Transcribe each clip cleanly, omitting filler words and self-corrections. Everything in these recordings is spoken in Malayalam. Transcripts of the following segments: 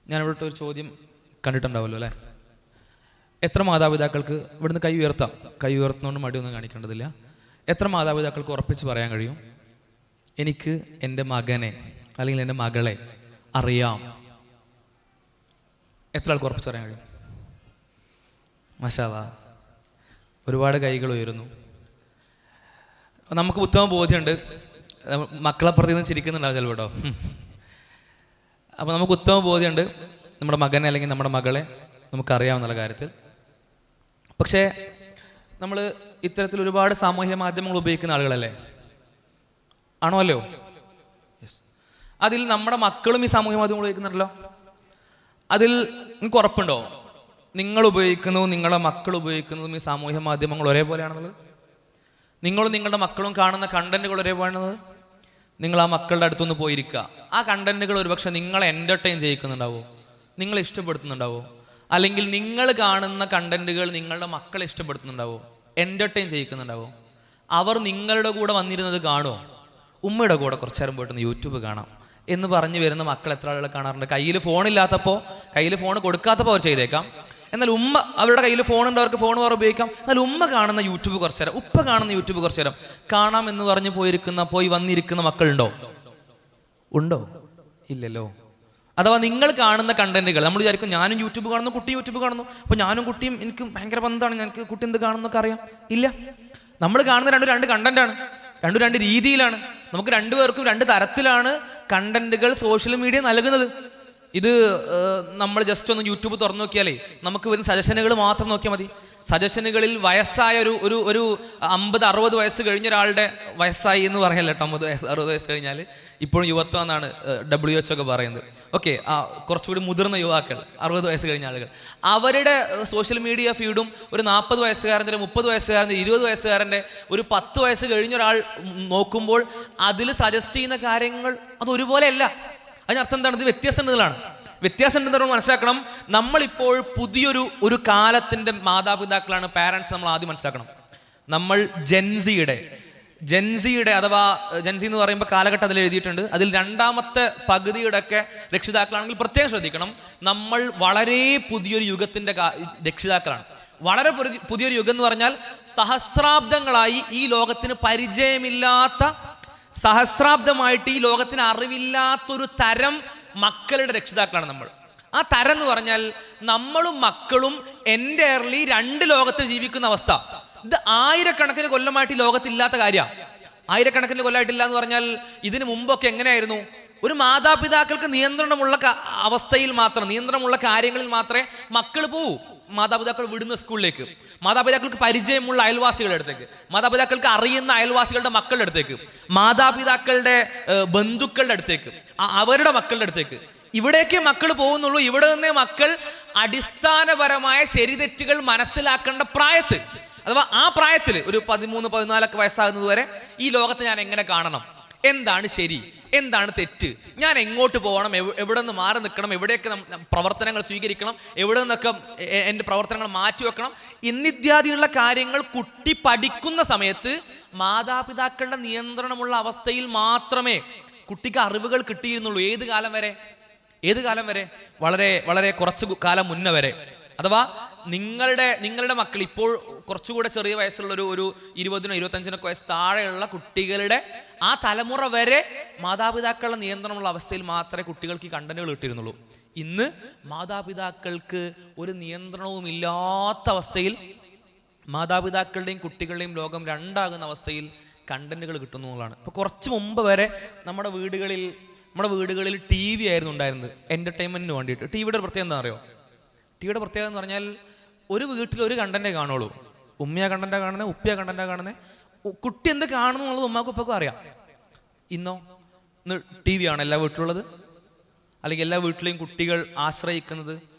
ഞാനിവിടെ ഒരു ചോദ്യം കണ്ടിട്ടുണ്ടാവുമല്ലോ അല്ലേ? എത്ര മാതാപിതാക്കൾക്ക് ഇവിടുന്ന് കൈ ഉയർത്താം? കൈ ഉയർത്തുന്നതുകൊണ്ട് മടിയൊന്നും കാണിക്കേണ്ടതില്ല. എത്ര മാതാപിതാക്കൾക്ക് ഉറപ്പിച്ച് പറയാൻ കഴിയും, എനിക്ക് എൻ്റെ മകനെ അല്ലെങ്കിൽ എൻ്റെ മകളെ അറിയാം? എത്ര ആൾക്ക് ഉറപ്പിച്ച് പറയാൻ കഴിയും? മാഷാ അല്ലാഹ്, ഒരുപാട് കൈകൾ ഉയരുന്നു. നമുക്ക് ഉത്തമ ബോധ്യമുണ്ട്. മക്കളപ്പുറത്ത് നിന്ന് ചിരിക്കുന്നുണ്ടാവും ചിലപ്പോൾ കേട്ടോ. അപ്പോൾ നമുക്ക് ഉത്തമ ബോധ്യമുണ്ട് നമ്മുടെ മകനെ അല്ലെങ്കിൽ നമ്മുടെ മകളെ നമുക്കറിയാമെന്നുള്ള കാര്യത്തിൽ. പക്ഷേ നമ്മൾ ഇത്തരത്തിൽ ഒരുപാട് സാമൂഹ്യ മാധ്യമങ്ങൾ ഉപയോഗിക്കുന്ന ആളുകളല്ലേ? ആണോ അല്ലോ? യെസ്. അതിൽ നമ്മുടെ മക്കളും ഈ സാമൂഹ്യ മാധ്യമങ്ങൾ ഉപയോഗിക്കുന്നുണ്ടല്ലോ. അതിൽ നിങ്ങൾക്ക് ഉറപ്പുണ്ടോ നിങ്ങൾ ഉപയോഗിക്കുന്നതും നിങ്ങളുടെ മക്കൾ ഉപയോഗിക്കുന്നതും ഈ സാമൂഹ്യ മാധ്യമങ്ങൾ ഒരേപോലെയാണെന്നുള്ളത്? നിങ്ങളും നിങ്ങളുടെ മക്കളും കാണുന്ന കണ്ടന്റുകൾ ഒരേപോലെയാണെന്നത്? നിങ്ങൾ ആ മക്കളുടെ അടുത്തൊന്ന് പോയിരിക്കുക. ആ കണ്ടന്റുകൾ ഒരുപക്ഷെ നിങ്ങളെ എൻ്റർടൈൻ ചെയ്യിക്കുന്നുണ്ടാവോ? നിങ്ങളെ ഇഷ്ടപ്പെടുത്തുന്നുണ്ടാവോ? അല്ലെങ്കിൽ നിങ്ങൾ കാണുന്ന കണ്ടന്റുകൾ നിങ്ങളുടെ മക്കളെ ഇഷ്ടപ്പെടുത്തുന്നുണ്ടാവോ? എൻ്റർടൈൻ ചെയ്യിക്കുന്നുണ്ടാവോ? അവർ നിങ്ങളുടെ കൂടെ വന്നിരുന്നത് കാണുമോ? ഉമ്മയുടെ കൂടെ കുറച്ചു നേരം പോയിട്ടൊന്ന് യൂട്യൂബ് കാണാം എന്ന് പറഞ്ഞു വരുന്ന മക്കൾ എത്ര ആളുകൾ കാണാറുണ്ട്? കയ്യിൽ ഫോണില്ലാത്തപ്പോൾ, കയ്യിൽ ഫോൺ കൊടുക്കാത്തപ്പോൾ അവർ ചെയ്തേക്കാം. എന്നാൽ ഉമ്മ, അവരുടെ കയ്യിൽ ഫോണുണ്ട്, അവർക്ക് ഫോൺ വേറെ ഉപയോഗിക്കാം. എന്നാൽ ഉമ്മ കാണുന്ന യൂട്യൂബ് കുറച്ചു നേരം, ഉപ്പ കാണുന്ന യൂട്യൂബ് കുറച്ചു നേരം കാണാം എന്ന് പറഞ്ഞ് പോയി വന്നിരിക്കുന്ന മക്കളുണ്ടോ? ഉണ്ടോ? ഇല്ലല്ലോ. അഥവാ നിങ്ങൾ കാണുന്ന കണ്ടന്റുകൾ, നമ്മൾ വിചാരിക്കും ഞാനും യൂട്യൂബ് കാണുന്നു, കുട്ടി യൂട്യൂബ് കാണുന്നു, അപ്പോൾ ഞാനും കുട്ടിയും എനിക്ക് ഭയങ്കര ബന്ധമാണ്, ഞങ്ങൾക്ക് കുട്ടി എന്ത് കാണുന്നൊക്കെ അറിയാം. ഇല്ല, നമ്മൾ കാണുന്ന രണ്ട് കണ്ടന്റാണ്, രണ്ട് രീതിയിലാണ്. നമുക്ക് രണ്ടുപേർക്കും രണ്ട് തരത്തിലാണ് കണ്ടന്റുകൾ സോഷ്യൽ മീഡിയ നൽകുന്നത്. ഇത് നമ്മൾ ജസ്റ്റ് ഒന്ന് യൂട്യൂബ് തുറന്നു നോക്കിയാലേ നമുക്ക് വരുന്ന സജഷനുകൾ മാത്രം നോക്കിയാൽ മതി. സജഷനുകളിൽ വയസ്സായ ഒരു 50-60 വയസ്സ് കഴിഞ്ഞ ഒരാളുടെ വയസ്സായി എന്ന് പറയല്ല കേട്ടോ. 50-60 വയസ്സ് കഴിഞ്ഞാൽ ഇപ്പോഴും യുവത്വം എന്നാണ് WHO ഒക്കെ പറയുന്നത്. ഓക്കെ, കുറച്ചുകൂടി മുതിർന്ന യുവാക്കൾ, 60 വയസ്സ് കഴിഞ്ഞ ആളുകൾ, അവരുടെ സോഷ്യൽ മീഡിയ ഫീഡും ഒരു 40 വയസ്സുകാരൻ്റെ, 30 വയസ്സുകാരൻ്റെ, 20 വയസ്സുകാരൻ്റെ, ഒരു 10 വയസ്സ് കഴിഞ്ഞ ഒരാൾ നോക്കുമ്പോൾ അതിൽ സജസ്റ്റ് ചെയ്യുന്ന കാര്യങ്ങൾ അത് ഒരുപോലെയല്ല. അതിനർത്ഥം എന്താണ്? ഇത് വ്യത്യാസമുള്ളതാണ്. വ്യത്യാസം ഉണ്ടെന്ന് നമ്മൾ മനസ്സിലാക്കണം. നമ്മളിപ്പോൾ പുതിയൊരു കാലത്തിൻ്റെ മാതാപിതാക്കളാണ്, പാരൻസ്. നമ്മൾ ആദ്യം മനസ്സിലാക്കണം, നമ്മൾ ജെൻസിയുടെ അഥവാ ജെൻസി എന്ന് പറയുമ്പോൾ കാലഘട്ടം അതിൽ എഴുതിയിട്ടുണ്ട്. അതിൽ രണ്ടാമത്തെ പകുതിയുടെ ഒക്കെ രക്ഷിതാക്കളാണെങ്കിൽ പ്രത്യേകം ശ്രദ്ധിക്കണം. നമ്മൾ വളരെ പുതിയൊരു യുഗത്തിൻ്റെ രക്ഷിതാക്കളാണ്. വളരെ പുതിയൊരു യുഗം എന്ന് പറഞ്ഞാൽ സഹസ്രാബ്ദങ്ങളായി ഈ ലോകത്തിന് പരിചയമില്ലാത്ത, സഹസ്രാബ്ദമായിട്ട് ഈ ലോകത്തിന് അറിവില്ലാത്തൊരു തരം മക്കളുടെ രക്ഷിതാക്കളാണ് നമ്മൾ. ആ തരം എന്ന് പറഞ്ഞാൽ നമ്മളും മക്കളും എൻ്റയർലി രണ്ട് ലോകത്ത് ജീവിക്കുന്ന അവസ്ഥ. ഇത് ആയിരക്കണക്കിന് കൊല്ലമായിട്ട് ഈ ലോകത്തില്ലാത്ത കാര്യമാണ്. ആയിരക്കണക്കിന് കൊല്ലമായിട്ടില്ല എന്ന് പറഞ്ഞാൽ ഇതിനു മുമ്പൊക്കെ എങ്ങനെയായിരുന്നു? ഒരു മാതാപിതാക്കൾക്ക് നിയന്ത്രണമുള്ള അവസ്ഥയിൽ മാത്രം, നിയന്ത്രണമുള്ള കാര്യങ്ങളിൽ മാത്രമേ മക്കൾ പോവൂ. മാതാപിതാക്കൾ വിടുന്ന സ്കൂളിലേക്ക്, മാതാപിതാക്കൾക്ക് പരിചയമുള്ള അയൽവാസികളുടെ അടുത്തേക്ക്, മാതാപിതാക്കൾക്ക് അറിയുന്ന അയൽവാസികളുടെ മക്കളുടെ അടുത്തേക്ക്, മാതാപിതാക്കളുടെ ബന്ധുക്കളുടെ അടുത്തേക്ക്, അവരുടെ മക്കളുടെ അടുത്തേക്ക്, ഇവിടേക്കേ മക്കൾ പോകുന്നുള്ളൂ. ഇവിടെ നിന്നേ മക്കൾ അടിസ്ഥാനപരമായ ശരിതെറ്റുകൾ മനസ്സിലാക്കേണ്ട പ്രായത്തിൽ, അഥവാ ആ പ്രായത്തിൽ ഒരു 13-14 വയസ്സാകുന്നത് വരെ ഈ ലോകത്തെ ഞാൻ എങ്ങനെ കാണണം, എന്താണ് ശരി, എന്താണ് തെറ്റ്, ഞാൻ എങ്ങോട്ട് പോകണം, എവിടെ നിന്ന് മാറി നിൽക്കണം, എവിടെയൊക്കെ പ്രവർത്തനങ്ങൾ സ്വീകരിക്കണം, എവിടെ നിന്നൊക്കെ എൻ്റെ പ്രവർത്തനങ്ങൾ മാറ്റിവെക്കണം എന്നിത്യാദിയുള്ള കാര്യങ്ങൾ കുട്ടി പഠിക്കുന്ന സമയത്ത് മാതാപിതാക്കളുടെ നിയന്ത്രണമുള്ള അവസ്ഥയിൽ മാത്രമേ കുട്ടിക്ക് അറിവുകൾ കിട്ടിയിരുന്നുള്ളൂ. ഏത് കാലം വരെ? വളരെ വളരെ കുറച്ച് കാലം മുന്നേ വരെ. അഥവാ നിങ്ങളുടെ മക്കൾ ഇപ്പോൾ കുറച്ചുകൂടെ ചെറിയ വയസ്സുള്ള ഒരു 20-25 വയസ്സ് താഴെയുള്ള കുട്ടികളുടെ ആ തലമുറ വരെ മാതാപിതാക്കളുടെ നിയന്ത്രണമുള്ള അവസ്ഥയിൽ മാത്രമേ കുട്ടികൾക്ക് ഈ കണ്ടന്റുകൾ കിട്ടിയിരുന്നുള്ളൂ. ഇന്ന് മാതാപിതാക്കൾക്ക് ഒരു നിയന്ത്രണവും ഇല്ലാത്ത അവസ്ഥയിൽ, മാതാപിതാക്കളുടെയും കുട്ടികളുടെയും ലോകം രണ്ടാകുന്ന അവസ്ഥയിൽ കണ്ടന്റുകൾ കിട്ടുന്നു എന്നുള്ളതാണ്. ഇപ്പോൾ കുറച്ച് മുമ്പ് വരെ നമ്മുടെ വീടുകളിൽ TV ആയിരുന്നു ഉണ്ടായിരുന്നത് എൻ്റർടൈൻമെൻറ്റിന് വേണ്ടിയിട്ട്. ടിവിയുടെ പ്രത്യേകത എന്താ അറിയോ? ടിവിയുടെ പ്രത്യേകത എന്ന് പറഞ്ഞാൽ ഒരു വീട്ടിൽ ഒരു കണ്ടന്റേ കാണുള്ളൂ. ഉമ്മയാ കണ്ടന്റാ കാണുന്നത്, ഉപ്പയാ കണ്ടന്റാ കാണുന്നത്. കുട്ടി എന്ത് കാണുന്നു എന്നുള്ളത് ഉമ്മാക്കും ഉപ്പക്കും അറിയാം. ഇന്ന് TV ആണ് എല്ലാ വീട്ടിലുള്ളത്. അല്ലെങ്കിൽ എല്ലാ വീട്ടിലെയും കുട്ടികൾ ആശ്രയിക്കുന്നത്,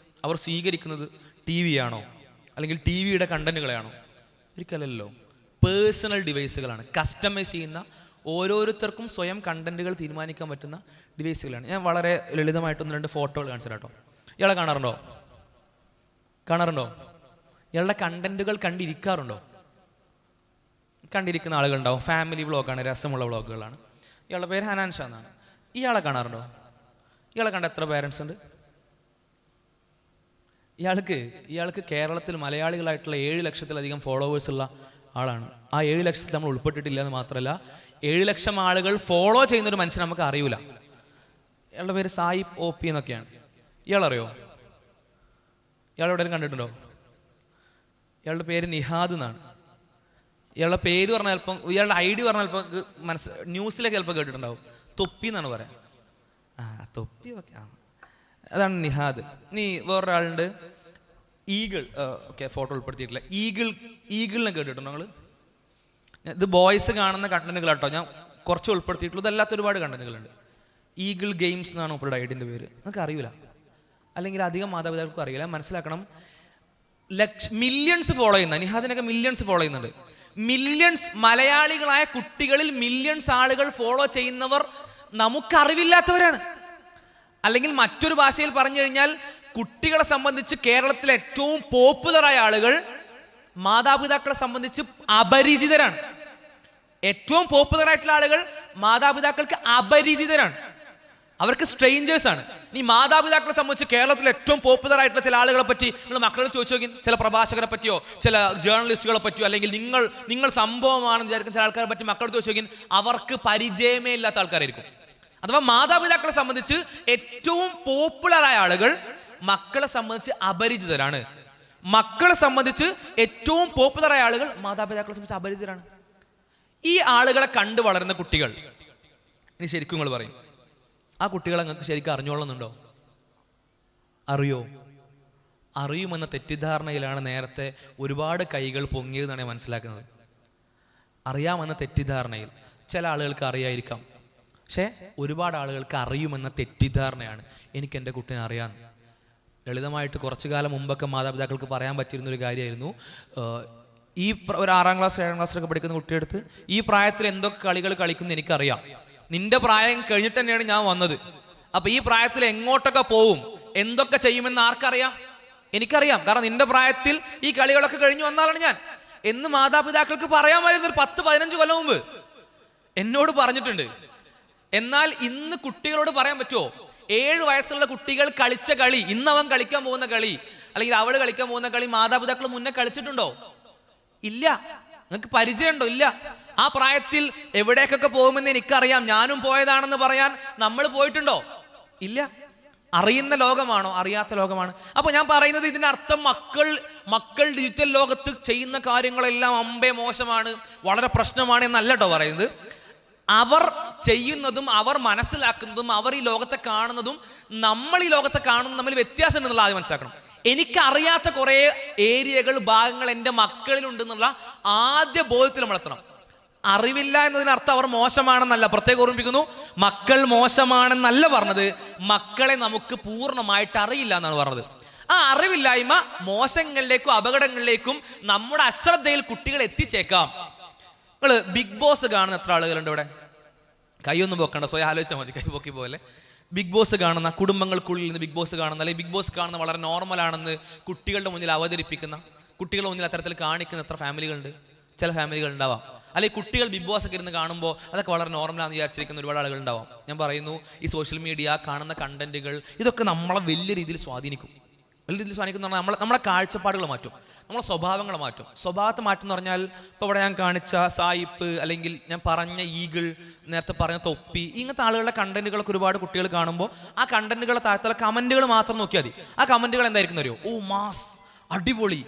അവർ സ്വീകരിക്കുന്നത് TV ആണോ അല്ലെങ്കിൽ TVയുടെ കണ്ടന്റുകളെയാണോ? ഒരിക്കലല്ലോ. പേഴ്സണൽ ഡിവൈസുകളാണ്, കസ്റ്റമൈസ് ചെയ്യുന്ന, ഓരോരുത്തർക്കും സ്വയം കണ്ടന്റുകൾ തീരുമാനിക്കാൻ പറ്റുന്ന ഡിവൈസുകളാണ്. ഞാൻ വളരെ ലളിതമായിട്ടൊന്ന് 2 ഫോട്ടോകൾ കാണിച്ചു കേട്ടോ. ഇയാളെ കാണാറുണ്ടോ? ഇയാളുടെ കണ്ടന്റുകൾ കണ്ടിരിക്കാറുണ്ടോ? കണ്ടിരിക്കുന്ന ആളുകളുണ്ടാവും. ഫാമിലി വ്ളോഗാണ്, രസമുള്ള വ്ളോഗുകളാണ്. ഇയാളുടെ പേര് ഹനാൻ ഷാ എന്നാണ്. ഇയാളെ കാണാറുണ്ടോ? ഇയാളെ കണ്ട എത്ര പേരൻസ് ഉണ്ട്? ഇയാൾക്ക് കേരളത്തിൽ മലയാളികളായിട്ടുള്ള 7 ലക്ഷത്തിലധികം ഫോളോവേഴ്സ് ഉള്ള ആളാണ്. ആ 7 ലക്ഷത്തിൽ നമ്മൾ ഉൾപ്പെട്ടിട്ടില്ല എന്ന് മാത്രമല്ല, 7 ലക്ഷം ആളുകൾ ഫോളോ ചെയ്യുന്നൊരു മനുഷ്യൻ നമുക്ക് അറിയൂല. ഇയാളുടെ പേര് സായി OP എന്നൊക്കെയാണ്. ഇയാളറിയോ? ഇയാളെവിടെയും കണ്ടിട്ടുണ്ടോ? ഇയാളുടെ പേര് നിഹാദ് എന്നാണ്. ഇയാളുടെ പേര് പറഞ്ഞാൽ ചിലപ്പം, ഇയാളുടെ ID പറഞ്ഞാൽ ചിലപ്പോൾ ന്യൂസിലൊക്കെ ചിലപ്പോൾ കേട്ടിട്ടുണ്ടാവും. തൊപ്പി എന്നാണ് പറയാം. തൊപ്പി ഓക്കെ, അതാണ് നിഹാദ്. ഇനി വേറൊരാളുണ്ട്, ഈഗിൾ. ഓക്കെ, ഫോട്ടോ ഉൾപ്പെടുത്തിയിട്ടില്ല. ഈഗിളിനെ കേട്ടിട്ടുണ്ടോ നിങ്ങൾ? ഇത് ബോയ്സ് കാണുന്ന കണ്ടന്റുകൾ കേട്ടോ, ഞാൻ കുറച്ച് ഉൾപ്പെടുത്തിയിട്ടുള്ളൂ. ഇതല്ലാത്ത ഒരുപാട് കണ്ടന്റുകളുണ്ട്. ഈഗിൾ ഗെയിംസ് എന്നാണ് അവരുടെ ഐഡിൻ്റെ പേര്. നിങ്ങൾക്ക് അറിയില്ല, അല്ലെങ്കിൽ അധികം മാതാപിതാക്കൾക്കും അറിയില്ല. മനസ്സിലാക്കണം, മില്യൺസ് ഫോളോ ചെയ്യുന്ന നിഹാദിനൊക്കെ മില്യൺസ് ഫോളോ ചെയ്യുന്നുണ്ട്. മില്യൺസ് മലയാളികളായ കുട്ടികളിൽ മില്യൺസ് ആളുകൾ ഫോളോ ചെയ്യുന്നവർ നമുക്കറിവില്ലാത്തവരാണ്. അല്ലെങ്കിൽ മറ്റൊരു ഭാഷയിൽ പറഞ്ഞു കഴിഞ്ഞാൽ, കുട്ടികളെ സംബന്ധിച്ച് കേരളത്തിലെ ഏറ്റവും പോപ്പുലറായ ആളുകൾ മാതാപിതാക്കളെ സംബന്ധിച്ച് അപരിചിതരാണ്. ഏറ്റവും പോപ്പുലർ ആയിട്ടുള്ള ആളുകൾ മാതാപിതാക്കൾക്ക് അപരിചിതരാണ്, അവർക്ക് സ്ട്രേഞ്ചേഴ്സ് ആണ്. ഈ മാതാപിതാക്കളെ സംബന്ധിച്ച് കേരളത്തിലെ ഏറ്റവും പോപ്പുലർ ആയിട്ടുള്ള ചില ആളുകളെ പറ്റി നിങ്ങൾ മക്കളോട് ചോദിച്ചു നോക്കി. ചില പ്രഭാഷകരെ പറ്റിയോ, ചില ജേർണലിസ്റ്റുകളെ പറ്റിയോ, അല്ലെങ്കിൽ നിങ്ങൾ സംഭവമാണെന്ന് വിചാരിക്കുന്ന ചില ആൾക്കാരെ പറ്റി മക്കളോട് ചോദിച്ചു നോക്കി, അവർക്ക് പരിചയമേ ഇല്ലാത്ത ആൾക്കാരായിരിക്കും. അഥവാ മാതാപിതാക്കളെ സംബന്ധിച്ച് ഏറ്റവും പോപ്പുലറായ ആളുകൾ മക്കളെ സംബന്ധിച്ച് അപരിചിതരാണ്. മക്കളെ സംബന്ധിച്ച് ഏറ്റവും പോപ്പുലറായ ആളുകൾ മാതാപിതാക്കളെ സംബന്ധിച്ച് അപരിചിതരാണ്. ഈ ആളുകളെ കണ്ടു വളരുന്ന കുട്ടികൾ, ഇനി ശരിക്കും നിങ്ങൾ പറയും, ആ കുട്ടികളെ നിങ്ങൾക്ക് ശരിക്കും അറിഞ്ഞോളുന്നുണ്ടോ? അറിയുമെന്ന തെറ്റിദ്ധാരണയിലാണ് നേരത്തെ ഒരുപാട് കൈകൾ പൊങ്ങിയതെന്നാണ് ഞാൻ മനസ്സിലാക്കുന്നത്. അറിയാമെന്ന തെറ്റിദ്ധാരണയിൽ ചില ആളുകൾക്ക് അറിയായിരിക്കാം, പക്ഷേ ഒരുപാട് ആളുകൾക്ക് അറിയുമെന്ന തെറ്റിദ്ധാരണയാണ്. എനിക്ക് എൻ്റെ കുട്ടീനെ അറിയാമെന്ന്. ലളിതമായിട്ട് കുറച്ചു കാലം മുമ്പൊക്കെ മാതാപിതാക്കൾക്ക് പറയാൻ പറ്റിയിരുന്നൊരു കാര്യമായിരുന്നു, ഈ ഒരു 6ാം ക്ലാസ് 7ാം ക്ലാസ്സിലൊക്കെ പഠിക്കുന്ന കുട്ടിയെടുത്ത് ഈ പ്രായത്തിൽ എന്തൊക്കെ കളികൾ കളിക്കുന്നു എനിക്കറിയാം, നിന്റെ പ്രായം കഴിഞ്ഞിട്ട് തന്നെയാണ് ഞാൻ വന്നത്, അപ്പൊ ഈ പ്രായത്തിൽ എങ്ങോട്ടൊക്കെ പോവും, എന്തൊക്കെ ചെയ്യുമെന്ന് ആർക്കറിയാം? എനിക്കറിയാം, കാരണം നിന്റെ പ്രായത്തിൽ ഈ കളികളൊക്കെ കഴിഞ്ഞു വന്നാലാണ് ഞാൻ എന്ന് മാതാപിതാക്കൾക്ക് പറയാമായിരുന്നു ഒരു 10-15 കൊല്ലം മുമ്പ് എന്നോട് പറഞ്ഞിട്ടുണ്ട്. എന്നാൽ ഇന്ന് കുട്ടികളോട് പറയാൻ പറ്റുമോ? 7 വയസ്സുള്ള കുട്ടികൾ കളിച്ച കളി, ഇന്ന് അവൻ കളിക്കാൻ പോകുന്ന കളി അല്ലെങ്കിൽ അവള് കളിക്കാൻ പോകുന്ന കളി മാതാപിതാക്കൾ മുന്നേ കളിച്ചിട്ടുണ്ടോ? ഇല്ല. നിങ്ങൾക്ക് പരിചയമുണ്ടോ? ഇല്ല. ആ പ്രായത്തിൽ എവിടേക്കൊക്കെ പോകുമെന്ന് എനിക്കറിയാം, ഞാനും പോയതാണെന്ന് പറയാൻ നമ്മൾ പോയിട്ടുണ്ടോ? ഇല്ല. അറിയുന്ന ലോകമാണോ? അറിയാത്ത ലോകമാണ്. അപ്പൊ ഞാൻ പറയുന്നത് ഇതിനർത്ഥം മക്കൾ ഡിജിറ്റൽ ലോകത്ത് ചെയ്യുന്ന കാര്യങ്ങളെല്ലാം അമ്പേ മോശമാണ്, വളരെ പ്രശ്നമാണ് എന്നല്ല കേട്ടോ പറയുന്നത്. അവർ ചെയ്യുന്നതും അവർ മനസ്സിലാക്കുന്നതും അവർ ഈ ലോകത്തെ കാണുന്നതും നമ്മൾ ഈ ലോകത്തെ കാണുന്നതും തമ്മിൽ വ്യത്യാസം ഉണ്ടെന്നുള്ള ആദ്യം മനസ്സിലാക്കണം. എനിക്കറിയാത്ത കുറെ ഏരിയകൾ, ഭാഗങ്ങൾ എൻ്റെ മക്കളിലുണ്ടെന്നുള്ള ആദ്യ ബോധത്തിൽ നമ്മൾ എത്തണം. അറിവില്ല എന്നതിനർത്ഥം അവർ മോശമാണെന്നല്ല, പ്രത്യേകം ഓർമ്മിപ്പിക്കുന്നു. മക്കൾ മോശമാണെന്നല്ല പറഞ്ഞത്, മക്കളെ നമുക്ക് പൂർണ്ണമായിട്ട് അറിയില്ല എന്നാണ് പറഞ്ഞത്. ആ അറിവില്ലായ്മ മോശങ്ങളിലേക്കും അപകടങ്ങളിലേക്കും നമ്മുടെ അശ്രദ്ധയിൽ കുട്ടികൾ എത്തിച്ചേക്കാം. നിങ്ങൾ ബിഗ് ബോസ് കാണുന്ന എത്ര ആളുകളുണ്ട് ഇവിടെ? കൈയൊന്നും പൊക്കണ്ട, സ്വയം ആലോചിച്ചാൽ മതി, കൈ പൊക്കി പോലെ. ബിഗ് ബോസ് കാണുന്ന, കുടുംബങ്ങൾക്കുള്ളിൽ നിന്ന് ബിഗ് ബോസ് കാണുന്ന, അല്ലെങ്കിൽ ബിഗ് ബോസ് കാണുന്ന വളരെ നോർമലാണെന്ന് കുട്ടികളുടെ മുന്നിൽ അവതരിപ്പിക്കുന്ന, കുട്ടികളുടെ മുന്നിൽ അത്തരത്തിൽ കാണിക്കുന്ന എത്ര ഫാമിലികളുണ്ട്? ചില ഫാമിലികൾ ഉണ്ടാവാം. അല്ലെങ്കിൽ കുട്ടികൾ ബിഗ് ബോസ് ഒക്കെ ഇരുന്ന് കാണുമ്പോൾ അതൊക്കെ വളരെ നോർമലാണെന്ന് വിചാരിച്ചിരിക്കുന്ന ഒരുപാട് ആളുകൾ ഉണ്ടാവാം. ഞാൻ പറയുന്നു, ഈ സോഷ്യൽ മീഡിയ കാണുന്ന കണ്ടന്റുകൾ ഇതൊക്കെ നമ്മളെ വലിയ രീതിയിൽ സ്വാധീനിക്കും. വലിയ രീതിയിൽ സ്വാധീനിക്കുന്ന പറഞ്ഞാൽ നമ്മളെ കാഴ്ചപ്പാടുകൾ മാറ്റും, നമ്മളെ സ്വഭാവങ്ങൾ മാറ്റും. സ്വഭാവത്തെ മാറ്റം എന്ന് പറഞ്ഞാൽ ഇപ്പോൾ ഇവിടെ ഞാൻ കാണിച്ച സായിപ്പ്, അല്ലെങ്കിൽ ഞാൻ പറഞ്ഞ ഈഗിൾ, നേരത്തെ പറഞ്ഞ തൊപ്പി, ഇങ്ങനത്തെ ആളുകളുടെ കണ്ടന്റുകളൊക്കെ ഒരുപാട് കുട്ടികൾ കാണുമ്പോൾ ആ കണ്ടന്റുകളെ താഴത്തുള്ള കമന്റുകൾ മാത്രം നോക്കിയാൽ മതി. ആ കമന്റുകൾ എന്തായിരിക്കും അറിയോ? ഓ മാസ്, അടിപൊളി,